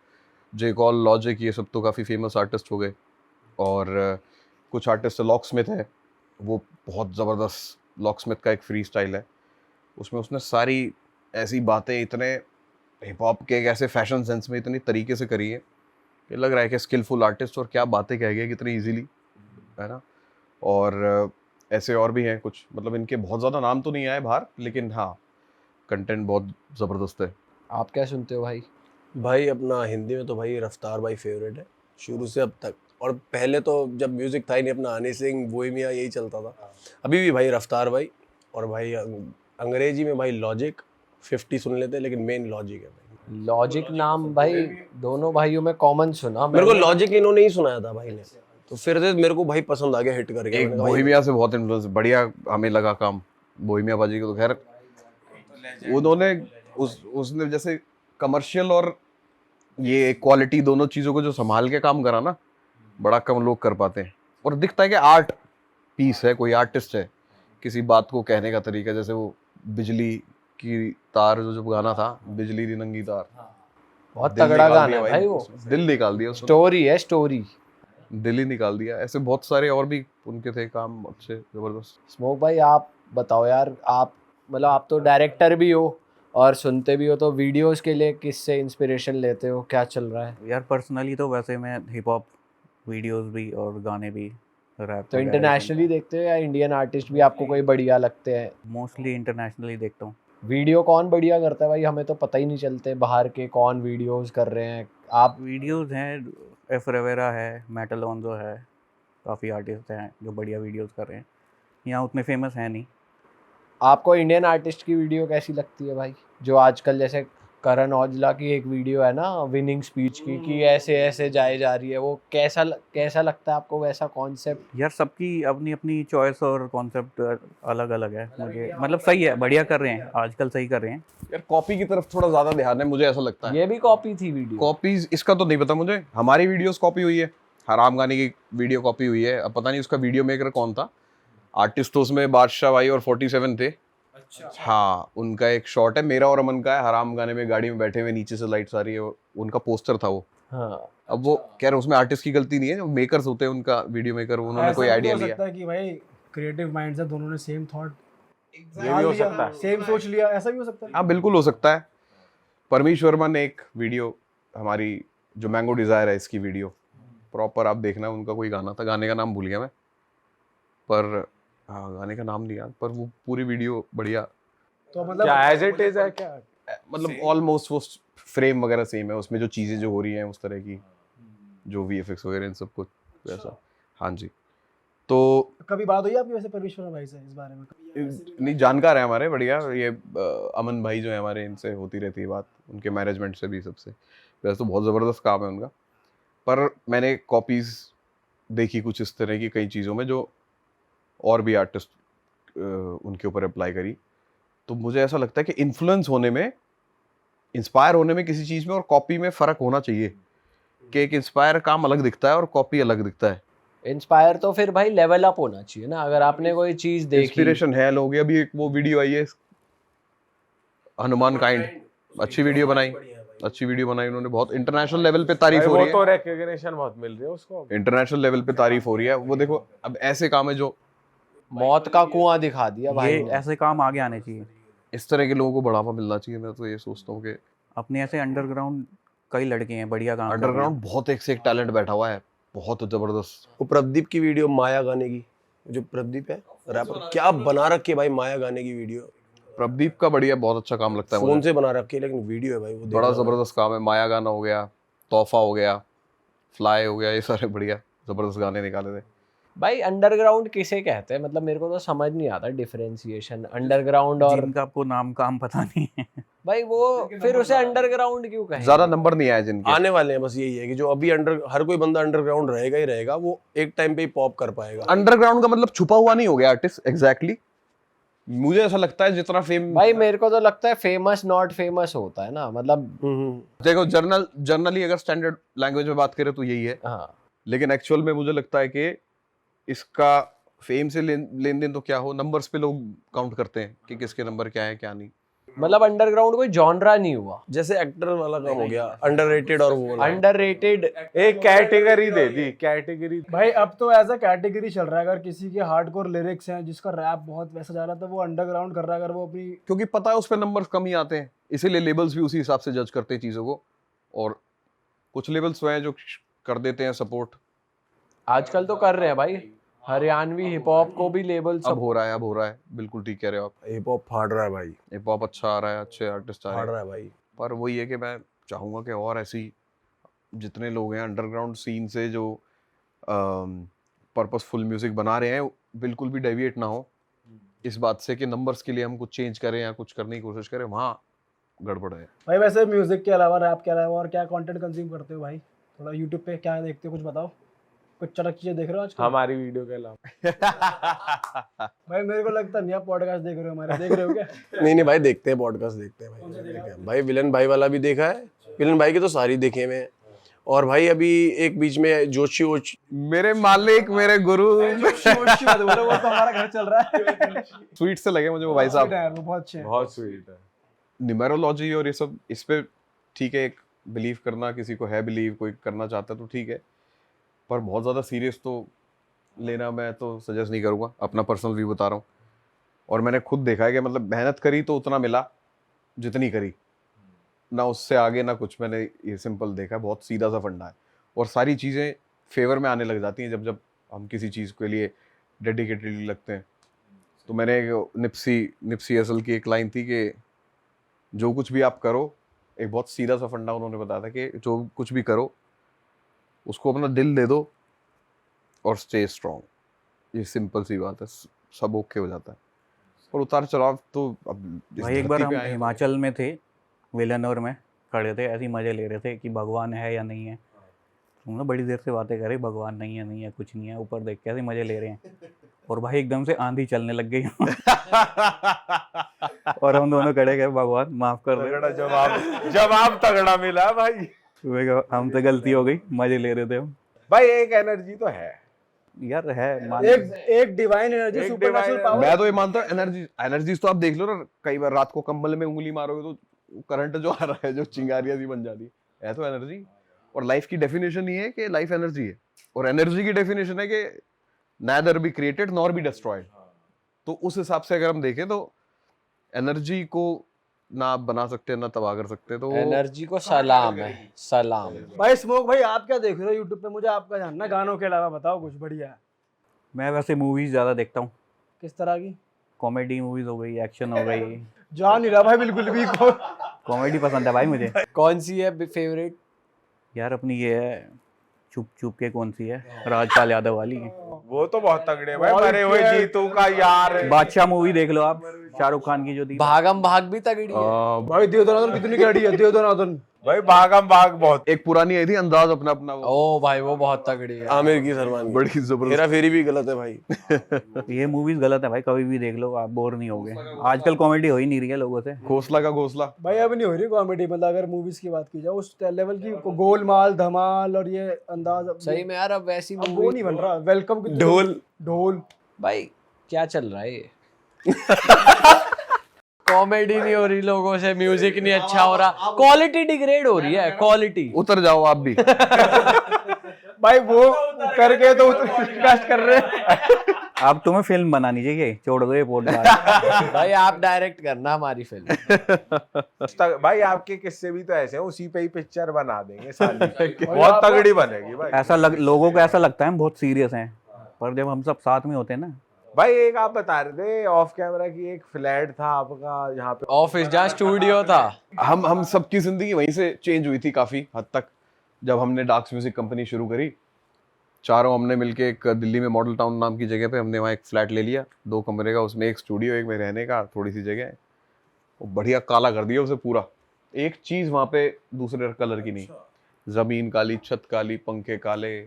जे कॉल, लॉजिक, ये सब तो काफ़ी फेमस आर्टिस्ट हो गए। और कुछ आर्टिस्ट, लॉक स्मिथ है, वो बहुत ज़बरदस्त, लॉक स्मिथ का एक फ्री स्टाइल है, उसमें उसने सारी ऐसी बातें इतने हिप हॉप के एक ऐसे फैशन सेंस में इतनी तरीके से करी है कि लग रहा है कि स्किलफुल आर्टिस्ट, और क्या बातें कह गया कितनी इजीली, है ना। और ऐसे और भी हैं कुछ, मतलब इनके बहुत ज़्यादा नाम तो नहीं आए बाहर, लेकिन हाँ कंटेंट बहुत ज़बरदस्त है। आप क्या सुनते हो भाई? भाई अपना हिंदी में तो भाई रफ्तार भाई फेवरेट है शुरू से अब तक। और पहले तो जब म्यूजिक था ही नहीं, अपना हनी सिंह, बोहेमिया, यही चलता था। अभी भी भाई रफ्तार भाई। और भाई अंग्रेजी में भाई लॉजिक 50 सुन लेते हैं, लेकिन मेन लॉजिक है भाई। लॉजिक नाम भाई दोनों भाइयों में कॉमन सुना मेरे को मैंने। लॉजिक इन्होंने ही सुनाया था भाई ने, तो फिर से मेरे को भाई पसंद आ गया, हिट कर गया। एक मैंने कहा भाई बोहेमिया से बहुत इन्फ्लुएंस, बढ़िया हमें लगा काम बोहेमिया बाजी को। तो खैर उन्होंने उसने जैसे कमर्शियल और ये क्वालिटी दोनों चीज़ों को जो संभाल के काम करा ना, बड़ा कम लोग कर पाते हैं। और दिखता है कि आर्ट पीस है, कोई आर्टिस्ट है, किसी बात को कहने का तरीका। जैसे वो बिजली की तार जो गाना था, बिजली दी नंगी तार, बहुत दिल तगड़ा निकाल गाना दिया है भाई वो। दिल निकाल दिया उसने, स्टोरी है, स्टोरी। दिल ही निकाल दिया। ऐसे बहुत सारे और भी उनके थे काम अच्छे, जबरदस्त। स्मोक भाई आप बताओ यार, आप मतलब आप तो डायरेक्टर भी हो और सुनते भी हो, तो वीडियोस के लिए किससे इंस्पिरेशन लेते हो? क्या चल रहा है? यार पर्सनली तो वैसे मैं हिप हॉप वीडियोस भी और गाने भी, रैप तो इंटरनेशनली देखते हो या इंडियन आर्टिस्ट भी आपको कोई बढ़िया लगते हैं? मोस्टली इंटरनेशनली देखता हूँ। वीडियो कौन बढ़िया करता है भाई? हमें तो पता ही नहीं चलते बाहर के कौन वीडियोस कर रहे हैं। आप वीडियोस हैं, एफ रेवेरा है, मेटल ऑनजो है, काफ़ी आर्टिस्ट हैं जो बढ़िया वीडियोस कर रहे हैं। यहाँ उतने फेमस हैं नहीं। आपको इंडियन आर्टिस्ट की वीडियो कैसी लगती है भाई? जो आजकल जैसे करण औजला की एक वीडियो है ना विनिंग स्पीच की, कि ऐसे ऐसे जाए जा रही है, वो कैसा लगता है आपको वैसा कॉन्सेप्ट? यार सबकी अपनी अपनी चॉइस और कॉन्सेप्ट अलग अलग है। मुझे मतलब सही है, बढ़िया कर रहे हैं आजकल, सही कर रहे हैं। यार कॉपी की तरफ थोड़ा ज़्यादा ध्यान है, मुझे ऐसा लगता है। ये भी कॉपी थी वीडियो? कॉपीज इसका तो नहीं पता मुझे, हमारी वीडियोस कॉपी हुई है, हराम गाने की वीडियो कॉपी हुई है। अब पता नहीं उसका वीडियो मेकर कौन था। आर्टिस्ट तो उसमें बादशाह भाई और 47 थे। अच्छा। हाँ, उनका एक शॉट है मेरा और अमन का है, हराम गाने में गाड़ी में बैठे हुए, नीचे से लाइट्स आ रही है, उनका पोस्टर था वो। हाँ। अब वो कह रहे उसमें आर्टिस्ट की गलती नहीं है, जो मेकर्स होते हैं उनका, वीडियो मेकर, उन्होंने कोई आइडिया लिया। सकता है कि भाई क्रिएटिव माइंड से दोनों ने सेम थॉट, ये भी हो सकता है, सेम सोच लिया, ऐसा भी हो सकता है। हाँ बिल्कुल हो सकता है। परमीश वर्मा ने एक वीडियो, हमारी जो मैंगो डिजायर है इसकी वीडियो प्रॉपर आप देखना, उनका कोई गाना था, गाने का नाम भूल गया मैं, पर हाँ गाने का नाम नहीं याद, पर वो पूरी वीडियो बढ़िया। तो मतलब क्या एज इट इज है क्या? मतलब ऑलमोस्ट वो फ्रेम वगैरह सेम है, उसमें जो चीज़ें जो हो रही हैं उस तरह की, जो VFX वगैरह इन सब कुछ वैसा। हाँ जी। तो कभी बात हुई आपकी वैसे परमेश्वर भाई से इस बारे में? नहीं, जानकार है हमारे बढ़िया, ये अमन भाई जो है हमारे, इनसे होती रहती है बात, उनके मैनेजमेंट से भी, सबसे। वैसे तो बहुत ज़बरदस्त काम है उनका, पर मैंने कॉपीज़ देखी कुछ इस तरह की कई चीज़ों में, जो और भी आर्टिस्ट उनके ऊपर अप्लाई करी। तो मुझे ऐसा लगता है कि इन्फ्लुएंस होने में, इंस्पायर होने में किसी चीज़ में और कॉपी में फ़र्क होना चाहिए, कि एक इंस्पायर काम अलग दिखता है और कॉपी अलग दिखता है। इंस्पायर तो फिर भाई लेवल अप होना चाहिए ना, अगर आपने कोई चीज देखी। इंस्पिरेशन है लोग, अभी एक वो वीडियो आई है हनुमान काइंड, अच्छी वीडियो बनाई, अच्छी वीडियो बनाई उन्होंने, बहुत इंटरनेशनल लेवल पे तारीफ हो रही वो तो है, रिकॉग्निशन बहुत मिल रही है उसको, इंटरनेशनल लेवल पे तारीफ हो रही है। वो देखो, अब ऐसे काम है जो मौत का कुआं दिखा दिया भाई ये ने। ऐसे काम आगे आने चाहिए। इस तरह के लोगों को बढ़ावा मिलना चाहिए। मैं तो ये सोचता हूँ कि अपने ऐसे अंडरग्राउंड कई लड़के हैं बढ़िया काम कर रहे हैं। अंडरग्राउंड बहुत एक से एक टैलेंट बैठा हुआ है, बहुत जबरदस्त। वो प्रदीप की वीडियो माया गाने की, जो प्रदीप है रैपर, क्या बना रखी है भाई माया गाने की वीडियो। प्रदीप का बढ़िया, बहुत अच्छा काम लगता है फोन मुझे। से बना रखी है लेकिन वीडियो है भाई वो बड़ा देखना। जबरदस्त काम है। माया गाना हो गया, तोहफा हो गया, फ्लाई हो गया, ये सारे बढ़िया जबरदस्त गाने निकाले थे। भाई अंडरग्राउंड किसे कहते हैं? मतलब मेरे को तो समझ नहीं आता डिफरेंशिएशन अंडरग्राउंड और जिनका आपको नाम काम पता नहीं है। भाई वो फिर उसे अंडरग्राउंड क्यों कहें? ज्यादा नंबर नहीं आए जिनके। आने वाले हैं, बस यही है कि जो अभी हर कोई बंदा अंडरग्राउंड रहेगा ही रहेगा, वो एक टाइम पे ही पॉप कर पाएगा। अंडरग्राउंड का मतलब छुपा हुआ नहीं हो गया आर्टिस्ट, एग्जैक्टली मुझे ऐसा लगता है। जितना फेम, भाई मेरे को तो लगता है फेमस नॉट फेमस होता है ना, मतलब देखो जर्नली अगर स्टैंडर्ड लैंग्वेज में बात करें तो यही है, हाँ लेकिन एक्चुअल में मुझे लगता है कि इसका फेम से लेन देन तो क्या हो, नंबर्स पे लोग काउंट करते हैं कि किसके नंबर क्या है क्या नहीं। मतलब अंडरग्राउंड कोई जॉनरा नहीं हुआ, जैसे एक्टर वाला काम हो गया अंडररेटेड और वो वाला। अंडररेटेड एक कैटेगरी दे दी, कैटेगरी। भाई अब तो ऐसा कैटेगरी चल रहा है, अगर किसी के हार्डकोर लिरिक्स हैं, जिसका रैप बहुत वैसा जा रहा है, तो वो अंडरग्राउंड कर रहा है। अगर वो अपनी क्योंकि पता है उस पर नंबर्स कम ही आते हैं, इसीलिए लेबल्स भी उसी हिसाब से जज करते हैं चीज़ों को। और कुछ लेबल्स हैं जो कर देते हैं सपोर्ट। आजकल तो कर रहे हैं भाई, हरियाणवी हिप हॉप को भी लेबल अब सब हो रहा है, बिल्कुल ठीक कह रहे हो आप। हिप हॉप फाड़ रहा है भाई, हिप हॉप अच्छा आ रहा है, अच्छे आर्टिस्ट आ फाड़ रहे रहा हैं, है भाई। पर वही है कि मैं चाहूँगा कि और ऐसी जितने लोग हैं अंडरग्राउंड सीन से जो पर्पसफुल म्यूजिक बना रहे हैं, बिल्कुल भी डेविएट ना हो इस बात से कि नंबर्स के लिए हम कुछ चेंज करें या कुछ करने की कोशिश करें, वहाँ गड़बड़ है। भाई वैसे म्यूजिक के अलावा, रैप के अलावा और क्या कंटेंट कंज्यूम करते हो भाई? थोड़ा यूट्यूब पे क्या देखते हो, कुछ बताओ। कुछ चटक चीजें देख रहे हो आजकल? हमारी वीडियो के अलावा भाई मेरे को लगता नहीं आप पॉडकास्ट देख रहे हो हमारे, देख रहे हो क्या? नहीं भाई देखते हैं, पॉडकास्ट देखते हैं भाई। भाई विलन भाई वाला भी देखा है, विलन भाई के तो सारी देखे हुए हैं। और भाई अभी एक बीच में जोशी मेरे मालिक, मेरे गुरु, वो तो हमारा घर चल रहा है। स्वीट से लगे मुझे वो भाई साहब। वो बहुत अच्छे हैं। बहुत स्वीट है। न्यूमेरोलॉजी और ये सब, इस पे ठीक है, एक बिलीव करना, किसी को है बिलीव, कोई करना चाहता है तो ठीक है, पर बहुत ज़्यादा सीरियस तो लेना मैं तो सजेस्ट नहीं करूँगा। अपना पर्सनल व्यू बता रहा हूँ, और मैंने खुद देखा है कि मतलब मेहनत करी तो उतना मिला जितनी करी, ना उससे आगे ना कुछ। मैंने ये सिंपल देखा है, बहुत सीधा सा फंडा है, और सारी चीज़ें फेवर में आने लग जाती हैं जब जब हम किसी चीज़ के लिए डेडिकेटेडली लगते हैं। तो मैंने निप्सी असल की एक लाइन थी कि जो कुछ भी आप करो, एक बहुत सीधा सा फंडा उन्होंने बताया था कि जो कुछ भी करो उसको अपना दिल दे दो और स्टे स्ट्रॉन्ग। ये सिंपल सी बात है, सब ओके हो जाता है। और उतार चढ़ाव तो अब इस भाई एक बार धरती हम पे आए हैं तो- हिमाचल में थे, विलनौर में खड़े थे, ऐसे ही मजे ले रहे थे कि भगवान है या नहीं है। हम लोग बड़ी देर से बातें कर रहे, भगवान नहीं है कुछ नहीं है, ऊपर देख के ऐसे मजे ले रहे हैं। और भाई एकदम से आंधी चलने लग गई और हम दोनों खड़े गए, भगवान माफ कर दे। तगड़ा जवाब तगड़ा मिला भाई। मैं कहा, हमसे गलती हो गई, मजे ले रहे थे हम। भाई एक एनर्जी तो है यार है एक डिवाइन एनर्जी, एक सुपरनेचुरल divine पावर। मैं तो ये मानता हूँ एनर्जीज तो आप देख लो ना, कई बार रात को कंबल में उंगली मारोगे तो करंट जो आ रहा है, जो चिंगारियां सी बन जाती है तो एनर्जी। और लाइफ की डेफिनेशन ये है कि लाइफ एनर्जी है, और एनर्जी की डेफिनेशन है कि neither be created nor be destroyed। तो उस हिसाब से अगर हम देखें तो एनर्जी को ना आप बना सकते ना तबाह कर सकते। तो एनर्जी को सलाम है, सलाम। भाई स्मोक भाई आप क्या देख रहे हो यूट्यूब पे? मुझे आपका जानना, गानों के अलावा बताओ कुछ बढ़िया। मैं वैसे मूवीज ज़्यादा देखता हूँ, किस तरह की? कॉमेडी मूवीज हो गई, एक्शन हो गई। जान नहीं रहा भाई बिल्कुल भी। कॉमेडी पसंद है भाई मुझे। कौन सी है फेवरेट? यार अपनी ये है चुप चुप के, कौन सी है, राजपाल यादव वाली। वो तो बहुत तगड़े भाई, मरे हुए जीतू का यार। बादशाह मूवी देख लो आप, शाहरुख खान की जो थी। भागम भाग भी तगड़ी है। भाई देवदनादन कितनी कड़ी है, देवदनादन। भाई भागम भाग बहुत। एक पुरानी आई थी अंदाज अपना अपना, वो ओ भाई वो बहुत तगड़ी है। आमिर की, सलमान की। बड़ी जबरदस्त। हेरा फेरी भी गलत है भाई। ये मूवीज गलत है भाई, कभी भी देख लो आप, बोर नहीं होगे। आजकल कॉमेडी हो ही नहीं रही है लोगों से। घोसला का घोसला। भाई अब नहीं हो रही कॉमेडी, मतलब अगर मूवीज की बात की जाए उस लेवल की, गोलमाल, धमाल और ये अंदाज। अब सही में यार अब वैसी अब वो मूवी नहीं बन रहा। वेलकम की ढोल भाई क्या चल रहा है ये? कॉमेडी नहीं हो रही लोगों से, म्यूजिक नहीं अच्छा हो रहा, क्वालिटी डिग्रेड हो रही है, क्वालिटी। उतर जाओ आप भी। भाई वो करके तो कास्ट कर रहे हैं। अब तुम्हें फिल्म बनानी चाहिए, छोड़ दो ये पॉडकास्ट। भाई आप डायरेक्ट करना हमारी फिल्म। भाई आपके किस्से भी तो ऐसे हैं, उसी पे ही पिक्चर बना देंगे साली। बहुत तगड़ी बनेगी भाई। लोगों को ऐसा लगता है हम बहुत सीरियस हैं, पर जब हम सब साथ में होते हैं ना। भाई एक आप बता रहे थे ऑफ कैमरा की, एक फ्लैट था आपका यहाँ पे, ऑफिस जहाँ स्टूडियो था। हम सबकी जिंदगी वहीं से चेंज हुई थी काफी हद तक। जब हमने डार्क्स म्यूजिक कंपनी शुरू करी, चारों हमने मिलके एक दिल्ली में मॉडल टाउन नाम की जगह पे हमने वहाँ एक फ्लैट ले लिया 2 कमरे का, उसमें एक स्टूडियो, एक में रहने का, थोड़ी सी जगह। वो बढ़िया काला कर दिया उसे पूरा, एक चीज वहाँ पे दूसरे कलर की नहीं। जमीन काली, छत काली, पंखे काले,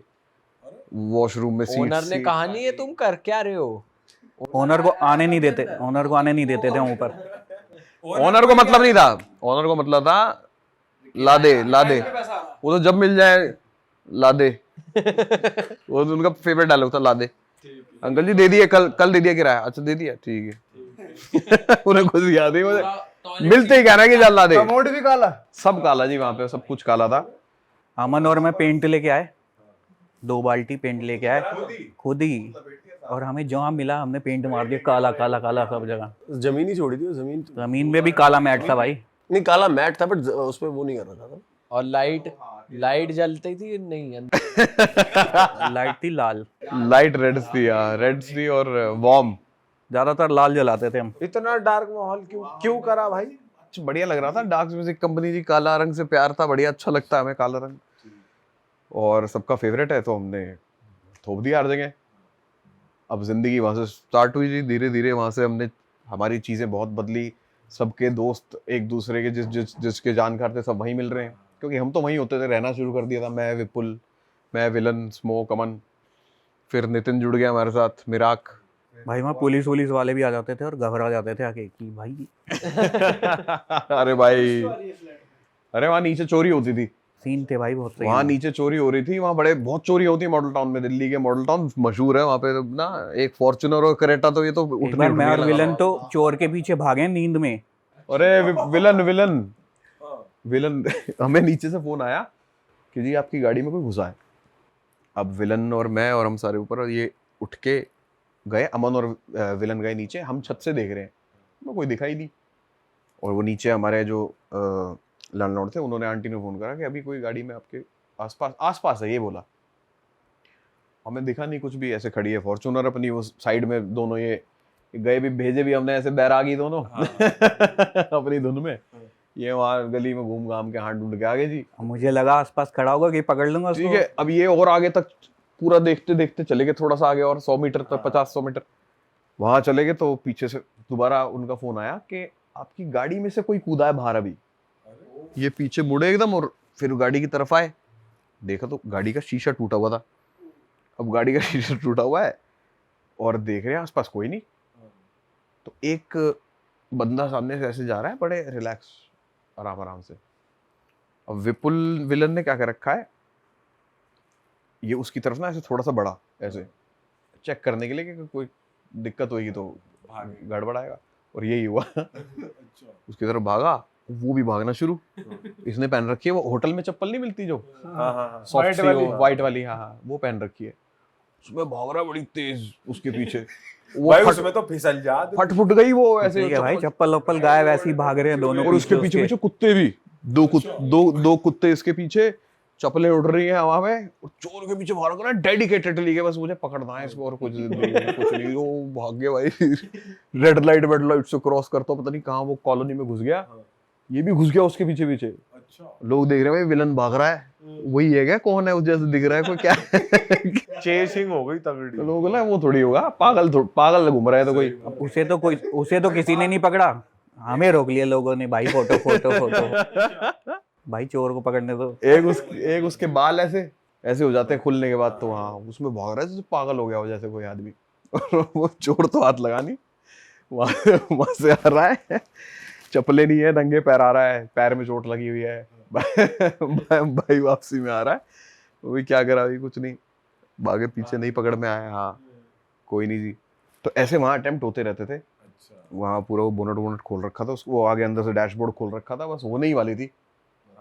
वॉशरूम में सीट। ओनर ने कहा नहीं है तुम कर क्या रहे हो। ओनर को आने नहीं देते थे ऊपर। ओनर को मतलब नहीं था, ओनर को मतलब था ला दे वो तो जब मिल जाए ला दे। वो तो उनका फेवरेट डायलॉग था, ला दे। अंकल जी दे दिए, कल दे दिया किराया। अच्छा दे दिया, ठीक है। उन्हें कुछ याद ही, मुझे मिलते ही कह रहा है कि चल ला दे। कमोड भी काला, सब काला जी, वहां पे सब कुछ काला था। अमन और मैं पेंट लेके आए, 2 बाल्टी पेंट लेके आए खुद ही, और हमें जहाँ मिला हमने पेंट मार दिया, काला काला काला सब जगह। जमीन ही छोड़ी थी, जमीन में भी काला मैट था भाई। नहीं काला मैट था, बट उस पे वो नहीं कर रहा था। और लाइट जलती थी नहीं लाइट थी लाल, लाइट रेड्स थी, रेड्स थी और वार्म। ज्यादातर लाल जलाते थे हम। इतना डार्क माहौल क्यों करा भाई? बढ़िया लग रहा था डार्क म्यूजिक कंपनी जी, काला रंग से प्यार था, बढ़िया अच्छा लगता है हमें काला रंग, और सबका फेवरेट है, तो हमने थोप दिया हर जगह। अब जिंदगी वहां से स्टार्ट हुई जी, धीरे धीरे वहां से हमने हमारी चीजें बहुत बदली। सबके दोस्त एक दूसरे के जिसके जानकार थे सब वहीं मिल रहे हैं, क्योंकि हम तो वहीं होते थे, रहना शुरू कर दिया था। मैं विपुल, मैं विलन, स्मोक, अमन, फिर नितिन जुड़ गया हमारे साथ, मिराक। भाई वहाँ पुलिस वाले भी आ जाते थे और घबरा जाते थे आके कि भाई। अरे भाई, अरे वहाँ नीचे चोरी होती थी, सीन थे भाई बहुत सही। वहाँ नीचे चोरी हो रही थी, वहाँ बहुत चोरी होती है मॉडल टाउन में। दिल्ली के मॉडल टाउन मशहूर है वहाँ पे ना, एक फॉर्च्यूनर और करेटा, तो ये तो उठने मैं और विलन तो चोर के पीछे भागे नींद में। अरे विलन हमें नीचे से फोन आया कि जी आपकी गाड़ी में कोई घुसा है। अब विलन और मैं और हम सारे ऊपर, और ये उठ के गए, अमन और विलन गए नीचे, हम छत से देख रहे हैं, मैं कोई दिखाई नहीं। और वो नीचे हमारे जो लैंडलॉर्ड थे, उन्होंने आंटी ने फोन करा कि अभी कोई गाड़ी में आपके आसपास है, ये बोला। हमें दिखा नहीं कुछ भी, ऐसे खड़ी है फॉर्च्यूनर अपनी, उस साइड में दोनों ये गए भी, भेजे भी हमने ऐसे बैरागी दोनों। अपनी धुन में, ये वहां गली में घूम घाम के हाथ ढूंढ के आ गए जी। मुझे लगा आसपास खड़ा होगा कि पकड़ लूंगा उसको। ठीक है, अब ये और आगे तक पूरा देखते देखते चले गए, थोड़ा सा आगे और 100 मीटर तक, 50-100 मीटर वहां चले गए, तो पीछे से दोबारा उनका फोन आया कि आपकी गाड़ी में से कोई कूदा है बाहर अभी। ये पीछे मुड़े एकदम और फिर गाड़ी की तरफ आए, देखा तो गाड़ी का शीशा टूटा हुआ था। अब गाड़ी का शीशा टूटा हुआ है और देख रहे हैं आसपास कोई नहीं, तो एक बंदा सामने से ऐसे जा रहा है, बड़े रिलैक्स, आराम से। अब विपुल विलन ने क्या कर रखा है, ये उसकी तरफ ना ऐसे थोड़ा सा बढ़ा, ऐसे चेक करने के लिए कि कोई दिक्कत होगी तो गड़बड़ाएगा, और यही हुआ। उसकी तरफ भागा, वो भी भागना शुरू। इसने पहन रखी है वो होटल में चप्पल नहीं मिलती जो सॉफ्ट वाइट वाली, हाँ वो पहन रखी है। उसमें भाग रहा बड़ी तेज उसके पीछे, वो भाई उसमें तो फिसल जा, फट फुट गई वो ऐसे। ठीक है भाई, चप्पल गायब, ऐसे ही भाग रहे हैं दोनों, और उसके पीछे कुत्ते भी, दो कुत्ते इसके पीछे, चप्पलें उड़ रही है हवा में, और चोर के पीछे भाग रहा है डेडिकेटेडली के बस मुझे पकड़ना है इसको, और कुछ नहीं। वो भाग गया भाई, रेड लाइट से क्रॉस करता, पता नहीं कहाँ वो कॉलोनी में घुस गया, ये भी घुस गया उसके पीछे पीछे। लोग देख रहे हैं भाई विलन भाग रहा है, वही है क्या, कौन है उस जैसे दिख रहा है कोई, क्या चेसिंग हो गई तगड़ी। लोग बोला वो थोड़ी होगा, पागल घूम रहा है तो कोई। उसे तो किसी ने नहीं पकड़ा, हमें रोक लिया लोगों ने, भाई फोटो। भाई चोर को पकड़ने दो। एक उसके बाल ऐसे हो जाते हैं खुलने के बाद, तो हाँ उसमें भाग रहा है जैसे पागल हो गया हो जैसे कोई आदमी। और वो चोर तो हाथ लगा नहीं, वहां से आ रहा है, चप्पलें नहीं है, नंगे पैर आ रहा है, पैर में चोट लगी हुई है। भाई वापसी में आ रहा है, वो भी क्या करा, अभी कुछ नहीं, भागे पीछे, नहीं पकड़ में आया, हाँ कोई नहीं जी। तो ऐसे वहाँ अटेम्प्ट होते रहते थे। वहाँ पूरा वो बोनट खोल रखा था उसको, वो आगे अंदर से डैशबोर्ड खोल रखा था, बस होने ही वाली थी।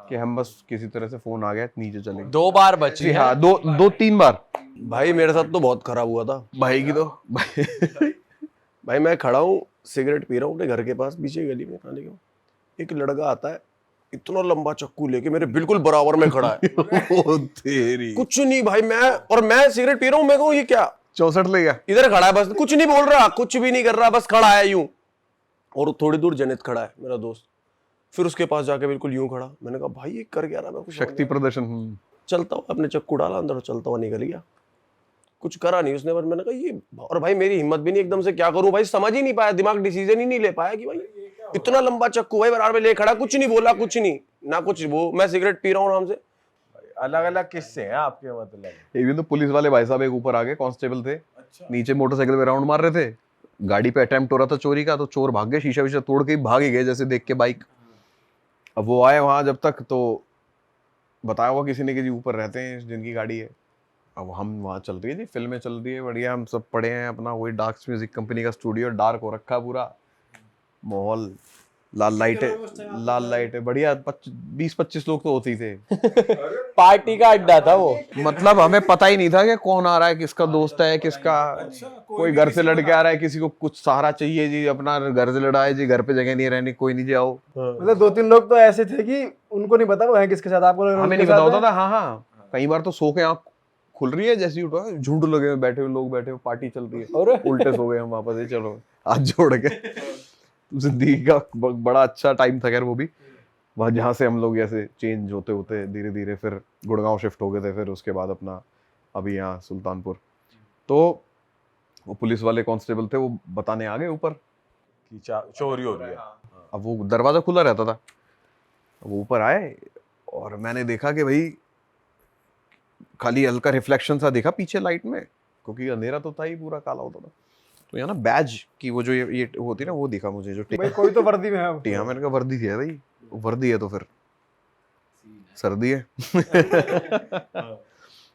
कि हम बस किसी तरह से फोन आ गया नीचे चले गए। 2 बार बची जी है। हाँ, 2-3 बार। भाई मेरे साथ तो बहुत खराब हुआ था। भाई की तो भाई मैं खड़ा हूँ, सिगरेट पी रहा हूँ अपने घर के पास पीछे गली में खाने के, एक लड़का आता है इतना लंबा चक्कू लेके मेरे बिल्कुल बराबर में खड़ा है। ओ तेरी, कुछ नहीं भाई, मैं सिगरेट पी रहा हूँ, मैं कहूँ ये क्या, 64 ले गया। इधर खड़ा है बस, कुछ नहीं बोल रहा, कुछ भी नहीं कर रहा, बस खड़ा है यूं। और थोड़ी दूर जनित खड़ा है मेरा दोस्त, फिर उसके पास जाके बिल्कुल यूं खड़ा। मैंने कहा भाई ये कर क्या रहा है, मैं कुछ शक्ति प्रदर्शन। चलता हुआ अपने चक्कू डाला अंदर, चलता हुआ निकल गया, कुछ करा नहीं उसने। पर मैंने कहा ये, और भाई मेरी हिम्मत भी नहीं एकदम से क्या करूं भाई, समझ ही नहीं पाया, दिमाग डिसीजन ही नहीं ले पाया कि भाई इतना लंबा चक्कू भाई बराबर में ले खड़ा, कुछ नहीं बोला, कुछ नहीं ना कुछ, वो मैं सिगरेट पी रहा हूँ आराम से। अलग अलग किस्से हैं आपके, मतलब एक दिन तो पुलिस वाले भाई साहब एक ऊपर आ गए, कांस्टेबल थे, नीचे मोटरसाइकिल पे राउंड मार रहे थे, गाड़ी पे अटेम्प्ट हो रहा था चोरी का, तो चोर भाग गए, शीशा विशा तोड़ के भाग ही गए जैसे देख के बाइक। अब वो आए वहां, जब तक तो बताया हुआ किसी ने कि जी ऊपर रहते हैं जिनकी गाड़ी है। अब हम वहाँ चल रही है जी, फिल्में चल रही है बढ़िया, हम सब पढ़े हैं अपना, वही डार्क म्यूजिक कंपनी का स्टूडियो, डार्क हो रखा पूरा माहौल, लाल लाइट है बढ़िया, 20-25 लोग तो होते ही थे। पार्टी का अड्डा था वो। मतलब हमें पता ही नहीं था कि कौन आ रहा है, किसका दोस्त है, किसका कोई घर से लड़के आ रहा है, किसी को कुछ सहारा चाहिए जी, अपना घर से लड़ा है जी, घर पे जगह नहीं रहनी, कोई नहीं जाओ। मतलब 2-3 लोग तो ऐसे थे कि उनको नहीं पता वो है किसके साथ, आपको हमें नहीं पता होता था। हाँ हाँ, कई बार तो सो के आँख खुल रही है जैसे ही उठा, झुंड लगे हुए बैठे हुए लोग, बैठे हुए पार्टी चल रही है, और उल्टे सो गए हम वापस ही, चलो हाथ जोड़ के। जिंदगी का बड़ा अच्छा टाइम था खैर वो भी, वहाँ जहाँ से हम लोग ऐसे चेंज होते होते धीरे धीरे फिर गुड़गांव शिफ्ट हो गए थे, फिर उसके बाद अपना अभी यहाँ सुल्तानपुर। तो वो पुलिस वाले कांस्टेबल थे, वो बताने आ गए ऊपर कि चोरी हो रही है। अब वो दरवाजा खुला रहता था, वो ऊपर आए और मैंने देखा कि भाई खाली हल्का रिफ्लेक्शन सा देखा पीछे लाइट में, क्योंकि अंधेरा तो था ही, पूरा काला होता था। तो यहाँ ना बैज की वो जो ये होती है ना, वो दिखा मुझे, जो भाई कोई तो वर्दी में है अब। हाँ, मैंने कहा वर्दी थी भाई, वर्दी है तो फिर सर्दी है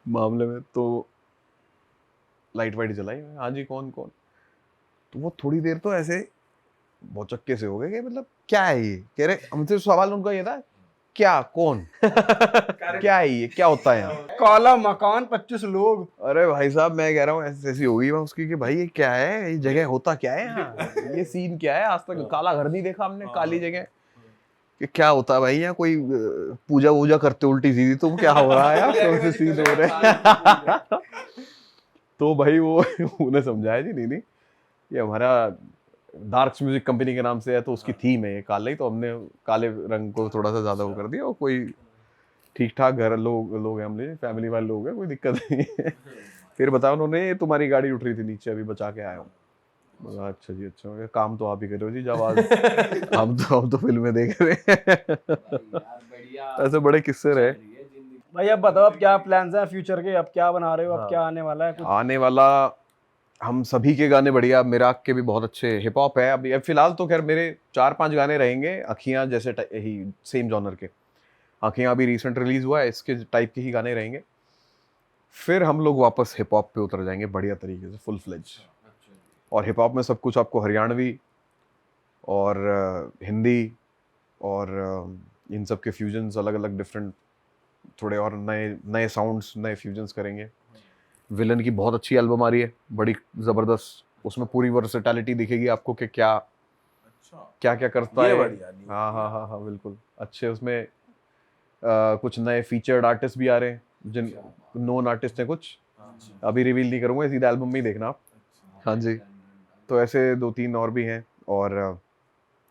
मामले में। तो लाइट वाइट जलाई, हाँ जी कौन कौन, तो वो थोड़ी देर तो ऐसे बहुत चक्के से हो गए कि मतलब क्या है ये, कह रहे हमसे सवाल उनका ये था क्या कौन क्या है ये, क्या होता है यहाँ, काला मकान 25 लोग। अरे भाई साहब मैं कह रहा हूँ ऐसी होगी वहाँ उसकी कि भाई ये क्या है, ये जगह होता क्या है यहाँ, ये सीन क्या है, आज तक काला घर नहीं देखा हमने, काली जगह, कि क्या होता है भाई यहाँ, कोई पूजा वूजा करते उल्टी सीधी, तुम क्या हो रहा है यार, कौन से सीन हो रहे हैं। तो भाई वो उन्हें समझाया जी, नहीं ये हमारा डार्क म्यूजिक कंपनी के नाम से है, तो उसकी थीम है ये काला ही, तो हमने काले रंग को थोड़ा सा ज्यादा वो कर दिया, और कोई ठीक ठाक घर लोग हैं, हम फैमिली वाले लोग हैं, कोई दिक्कत नहीं है। फिर बताया उन्होंने, ये तुम्हारी गाड़ी उठ रही थी नीचे, अभी बचा के आया हूँ। अच्छा जी, अच्छा, काम तो आप ही करो जी, जब आज हम तो फिल्में देख रहे हैं। ऐसे बड़े किस्से रहे। भाई अब बताओ, अब क्या प्लान्स हैं फ्यूचर के, अब क्या बना रहे हो, अब क्या आने वाला है कुछ? आने वाला हम सभी के गाने बढ़िया, मिराग के भी बहुत अच्छे, हिप हॉप है अभी फिलहाल तो खैर मेरे 4-5 गाने रहेंगे, अखियां जैसे ही सेम जॉनर के, अखियां अभी रिसेंट रिलीज हुआ है, इसके टाइप के ही गाने रहेंगे। फिर हम लोग वापस हिप हॉप पे उतर जाएंगे बढ़िया तरीके से, फुल फ्लेज। और हिप हॉप में सब कुछ आपको हरियाणवी और हिंदी और इन सब के फ्यूजन्स, अलग अलग डिफरेंट थोड़े और नए साउंड्स, नए फ्यूजन्स करेंगे। विलन की बहुत अच्छी एल्बम आ रही है, बड़ी ज़बरदस्त, उसमें पूरी वर्सेटैलिटी दिखेगी आपको कि क्या क्या क्या करता है। हाँ हाँ हाँ हाँ बिल्कुल अच्छे, उसमें कुछ नए फीचर्ड आर्टिस्ट भी आ रहे हैं, जिन नोन आर्टिस्ट हैं कुछ, अभी रिवील नहीं करूँगा, सीधा एल्बम में ही देखना आप। हाँ जी, तो ऐसे 2-3 और भी हैं, और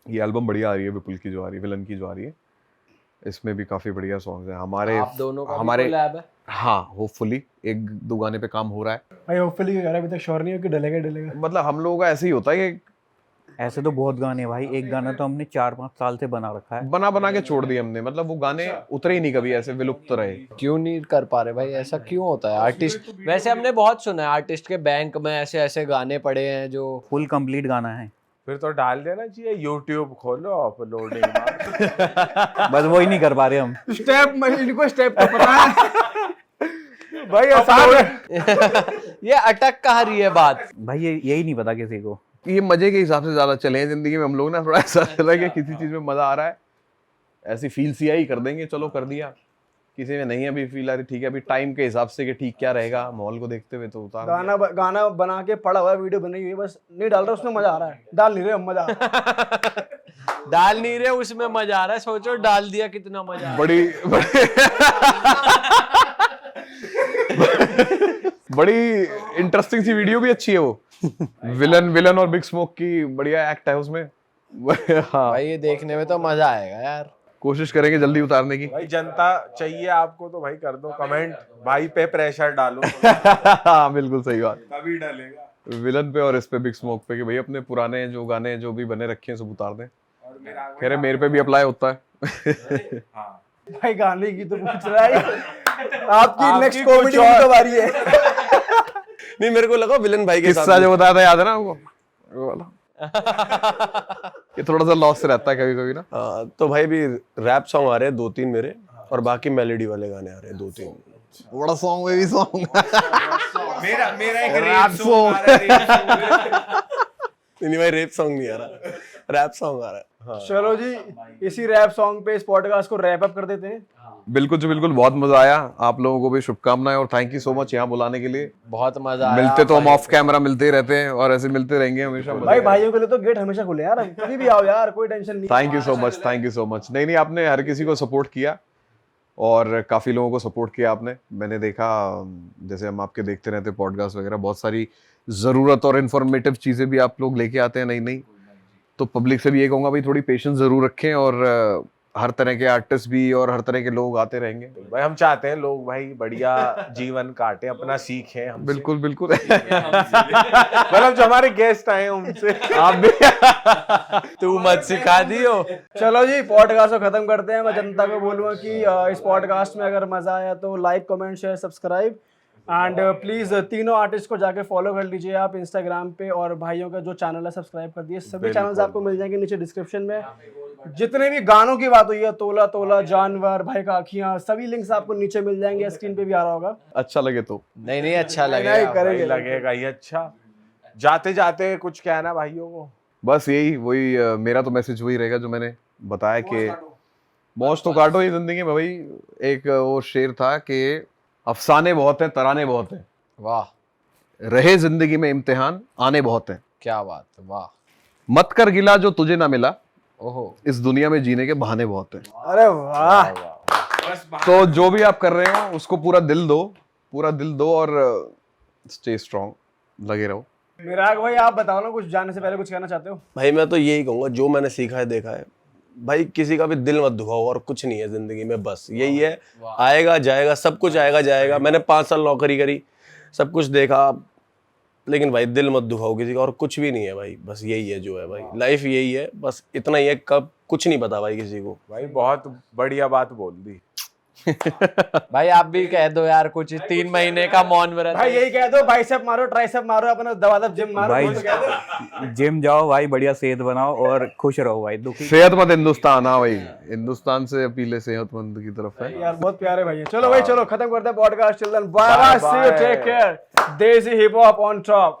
ये एल्बम बढ़िया आ रही है विपुल की जो आ रही है, विलन की जो आ रही है, इसमें भी काफी बढ़िया सॉन्ग्स हैं हमारे, आप दोनों का हमारे भी collab है? हाँ होपफुली 1-2 गाने पे काम हो रहा है। भाई होपफुली यार अभी तक श्योर नहीं हो कि डलेगा। मतलब हम लोगों का ऐसे ही होता है कि ऐसे तो बहुत गाने भाई, एक गाना तो हमने 4-5 साल से बना रखा है, बना के छोड़ दिए हमने, मतलब वो गाने उतरे ही नहीं कभी, ऐसे विलुप्त रहे। क्यों नहीं कर पा रहे भाई, ऐसा क्यों होता है? आर्टिस्ट, वैसे हमने बहुत सुना है आर्टिस्ट के बैंक में ऐसे ऐसे गाने पड़े हैं जो फुल कंप्लीट गाना है। फिर तो डाल देना चाहिए, YouTube खोलो, अपलोडिंग बस वही नहीं कर पा रहे हम। स्टेप इनको स्टेप तो पता है भाई, आसान है। ये अटक कहाँ रही है बात भाई ये यही नहीं पता किसी को। ये मजे के हिसाब से ज्यादा चले हैं जिंदगी में हम लोग ना, थोड़ा ऐसा चला कि किसी चीज में मजा आ रहा है ऐसी फील सी आई, कर देंगे, चलो कर दिया। किसी में नहीं अभी फील आ रही, ठीक है अभी टाइम के हिसाब से कि ठीक क्या रहेगा माहौल को देखते हुए तो उतार दिया। गाना बना के पड़ा हुआ है, वीडियो बनी हुई है, बस नहीं डाल रहा, उसमें मजा आ रहा है। डाल नहीं रहे हम, मजा आ रहा है। डाल नहीं रहे उसमें मजा आ रहा है, सोचो डाल दिया कितना मजा आ रहा है। बड़ी इंटरेस्टिंग सी वीडियो भी अच्छी है वो। विलन और बिग स्मोक की बढ़िया एक्ट है उसमें। हाँ भाई ये देखने में तो मजा आएगा यार। कोशिश करेंगे जल्दी उतारने की। भाई जनता चाहिए आपको तो भाई कर दो कमेंट, भाई पे प्रेशर डालो। हाँ बिल्कुल सही बात। तभी डलेगा विलन पे और इस पे बिग स्मोक पे कि भाई अपने पुराने जो गाने जो भी बने रखे हैं सब उतार दें। कह रहे मेरे पे भी अप्लाई होता है। हाँ भाई गाने की तो पूछ रहा है, आपकी नेक्स्ट कुछ कॉमेडी और। तो बारी है। नहीं मेरे को लगा विलन भाई के साथ किस्सा जो बताया था याद है ना आपको वो वाला? ये थोड़ा सा लॉस रहता है कभी कभी ना। हाँ, तो भाई भी रैप सॉन्ग आ रहे हैं 2-3 मेरे, और बाकी मेलोडी वाले गाने आ रहे हैं 2-3। बड़ा सॉन्ग में भी सॉन्ग मेरा एक रैप रेप सॉन्ग आ रहा है। नहीं भाई रेप सॉन्ग नहीं आ रहा, रैप सॉन्ग आ रहा है। हाँ। चलो जी, इसी रैप सॉन्ग पे इस पॉडकास्ट को रैप अप कर देते हैं। बिल्कुल जी बिल्कुल, बहुत मजा आया। आप लोगों को भी शुभकामनाएं और थैंक यू सो मच यहाँ बुलाने के लिए। बहुत मजा आया। मिलते तो हम ऑफ कैमरा मिलते ही रहते हैं और ऐसे मिलते रहेंगे हमेशा। भाई भाइयों के लिए तो गेट हमेशा खुले यार, कभी भी आओ यार, कोई टेंशन नहीं। Thank you so much, thank you so much. नहीं आपने हर किसी को सपोर्ट किया और काफ़ी लोगों को सपोर्ट किया आपने। मैंने देखा जैसे हम आपके देखते रहते पॉडकास्ट वगैरह, बहुत सारी ज़रूरत और इन्फॉर्मेटिव चीज़ें भी आप लोग लेके आते हैं नई। तो पब्लिक से भी ये कहूँगा भाई थोड़ी पेशेंस ज़रूर रखें और हर तरह के आर्टिस्ट भी और हर तरह के लोग आते रहेंगे। भाई हम चाहते हैं लोग भाई बढ़िया जीवन काटे, अपना सीखें हमसे। बिल्कुल बिल्कुल। मतलब जो हमारे गेस्ट आए हैं उनसे आप भी तू मत सिखा दियो। चलो जी, पॉडकास्ट को खत्म करते हैं। मैं जनता को बोलूँगा कि इस पॉडकास्ट में अगर मजा आया तो like, comment, share, subscribe and please तीनों आर्टिस्ट को जाके फॉलो कर लीजिए आप इंस्टाग्राम पे, और भाइयों का जो चैनल है सब्सक्राइब कर दिए। सभी चैनल्स आपको मिल जाएंगे नीचे डिस्क्रिप्शन में। जितने भी गानों की बात हुई है, तोला तोला, जानवर, भाई का आँखियाँ, सभी लिंक्स आपको नीचे मिल जाएंगे, स्क्रीन पे भी आ रहा होगा। अच्छा लगे तो नहीं अच्छा नहीं, लगेगा। करेंगे। लगेगा ही अच्छा। जाते जाते कुछ कहना भाइयों को? बस यही वही मेरा तो मैसेज वही रहेगा जो मैंने बताया कि मौज तो काटो ये जिंदगी में। भाई एक वो शेर था कि अफसाने बहुत हैं, तराने बहुत हैं, वाह रहे जिंदगी में इम्तिहान आने बहुत हैं, क्या बात, वाह। मत कर गिला जो तुझे ना मिला, ओहो, इस दुनिया में जीने के बहाने बहुत हैं। अरे वाह। तो जो भी आप कर रहे हो उसको पूरा दिल दो और स्टे स्ट्रांग, लगे रहो। मिराग भाई आप बताओ ना, कुछ जाने से पहले कुछ कहना चाहते हो? भाई मैं तो यही कहूँगा, जो मैंने सीखा है देखा है भाई, किसी का भी दिल मत दुखाओ, और कुछ नहीं है जिंदगी में, बस यही है। आएगा जाएगा, सब कुछ आएगा जाएगा। मैंने 5 साल नौकरी करी, सब कुछ देखा, लेकिन भाई दिल मत दुखाओ किसी का, और कुछ भी नहीं है भाई, बस यही है जो है भाई, लाइफ यही है, बस इतना ही है। कब कुछ नहीं पता भाई किसी को। भाई बहुत बढ़िया बात बोल दी। भाई आप भी कह दो यार कुछ, 3 महीने का मौन व्रत। भाई यही कह दो, बाइसेप मारो, ट्राइसेप मारो, अपना दबादब जिम मारो, भाई बोल तो कह दो। जिम जाओ भाई, बढ़िया सेहत बनाओ और खुश रहो भाई। दुखी सेहतमंद हिंदुस्तान, हाँ भाई, हिंदुस्तान से अपील सेहतमंद की तरफ है। यार बहुत प्यारे भाई हैं। चलो भाई, चलो खत्म करते हैं podcast. Children, bye bye, see you, take care. Desi hip hop on top.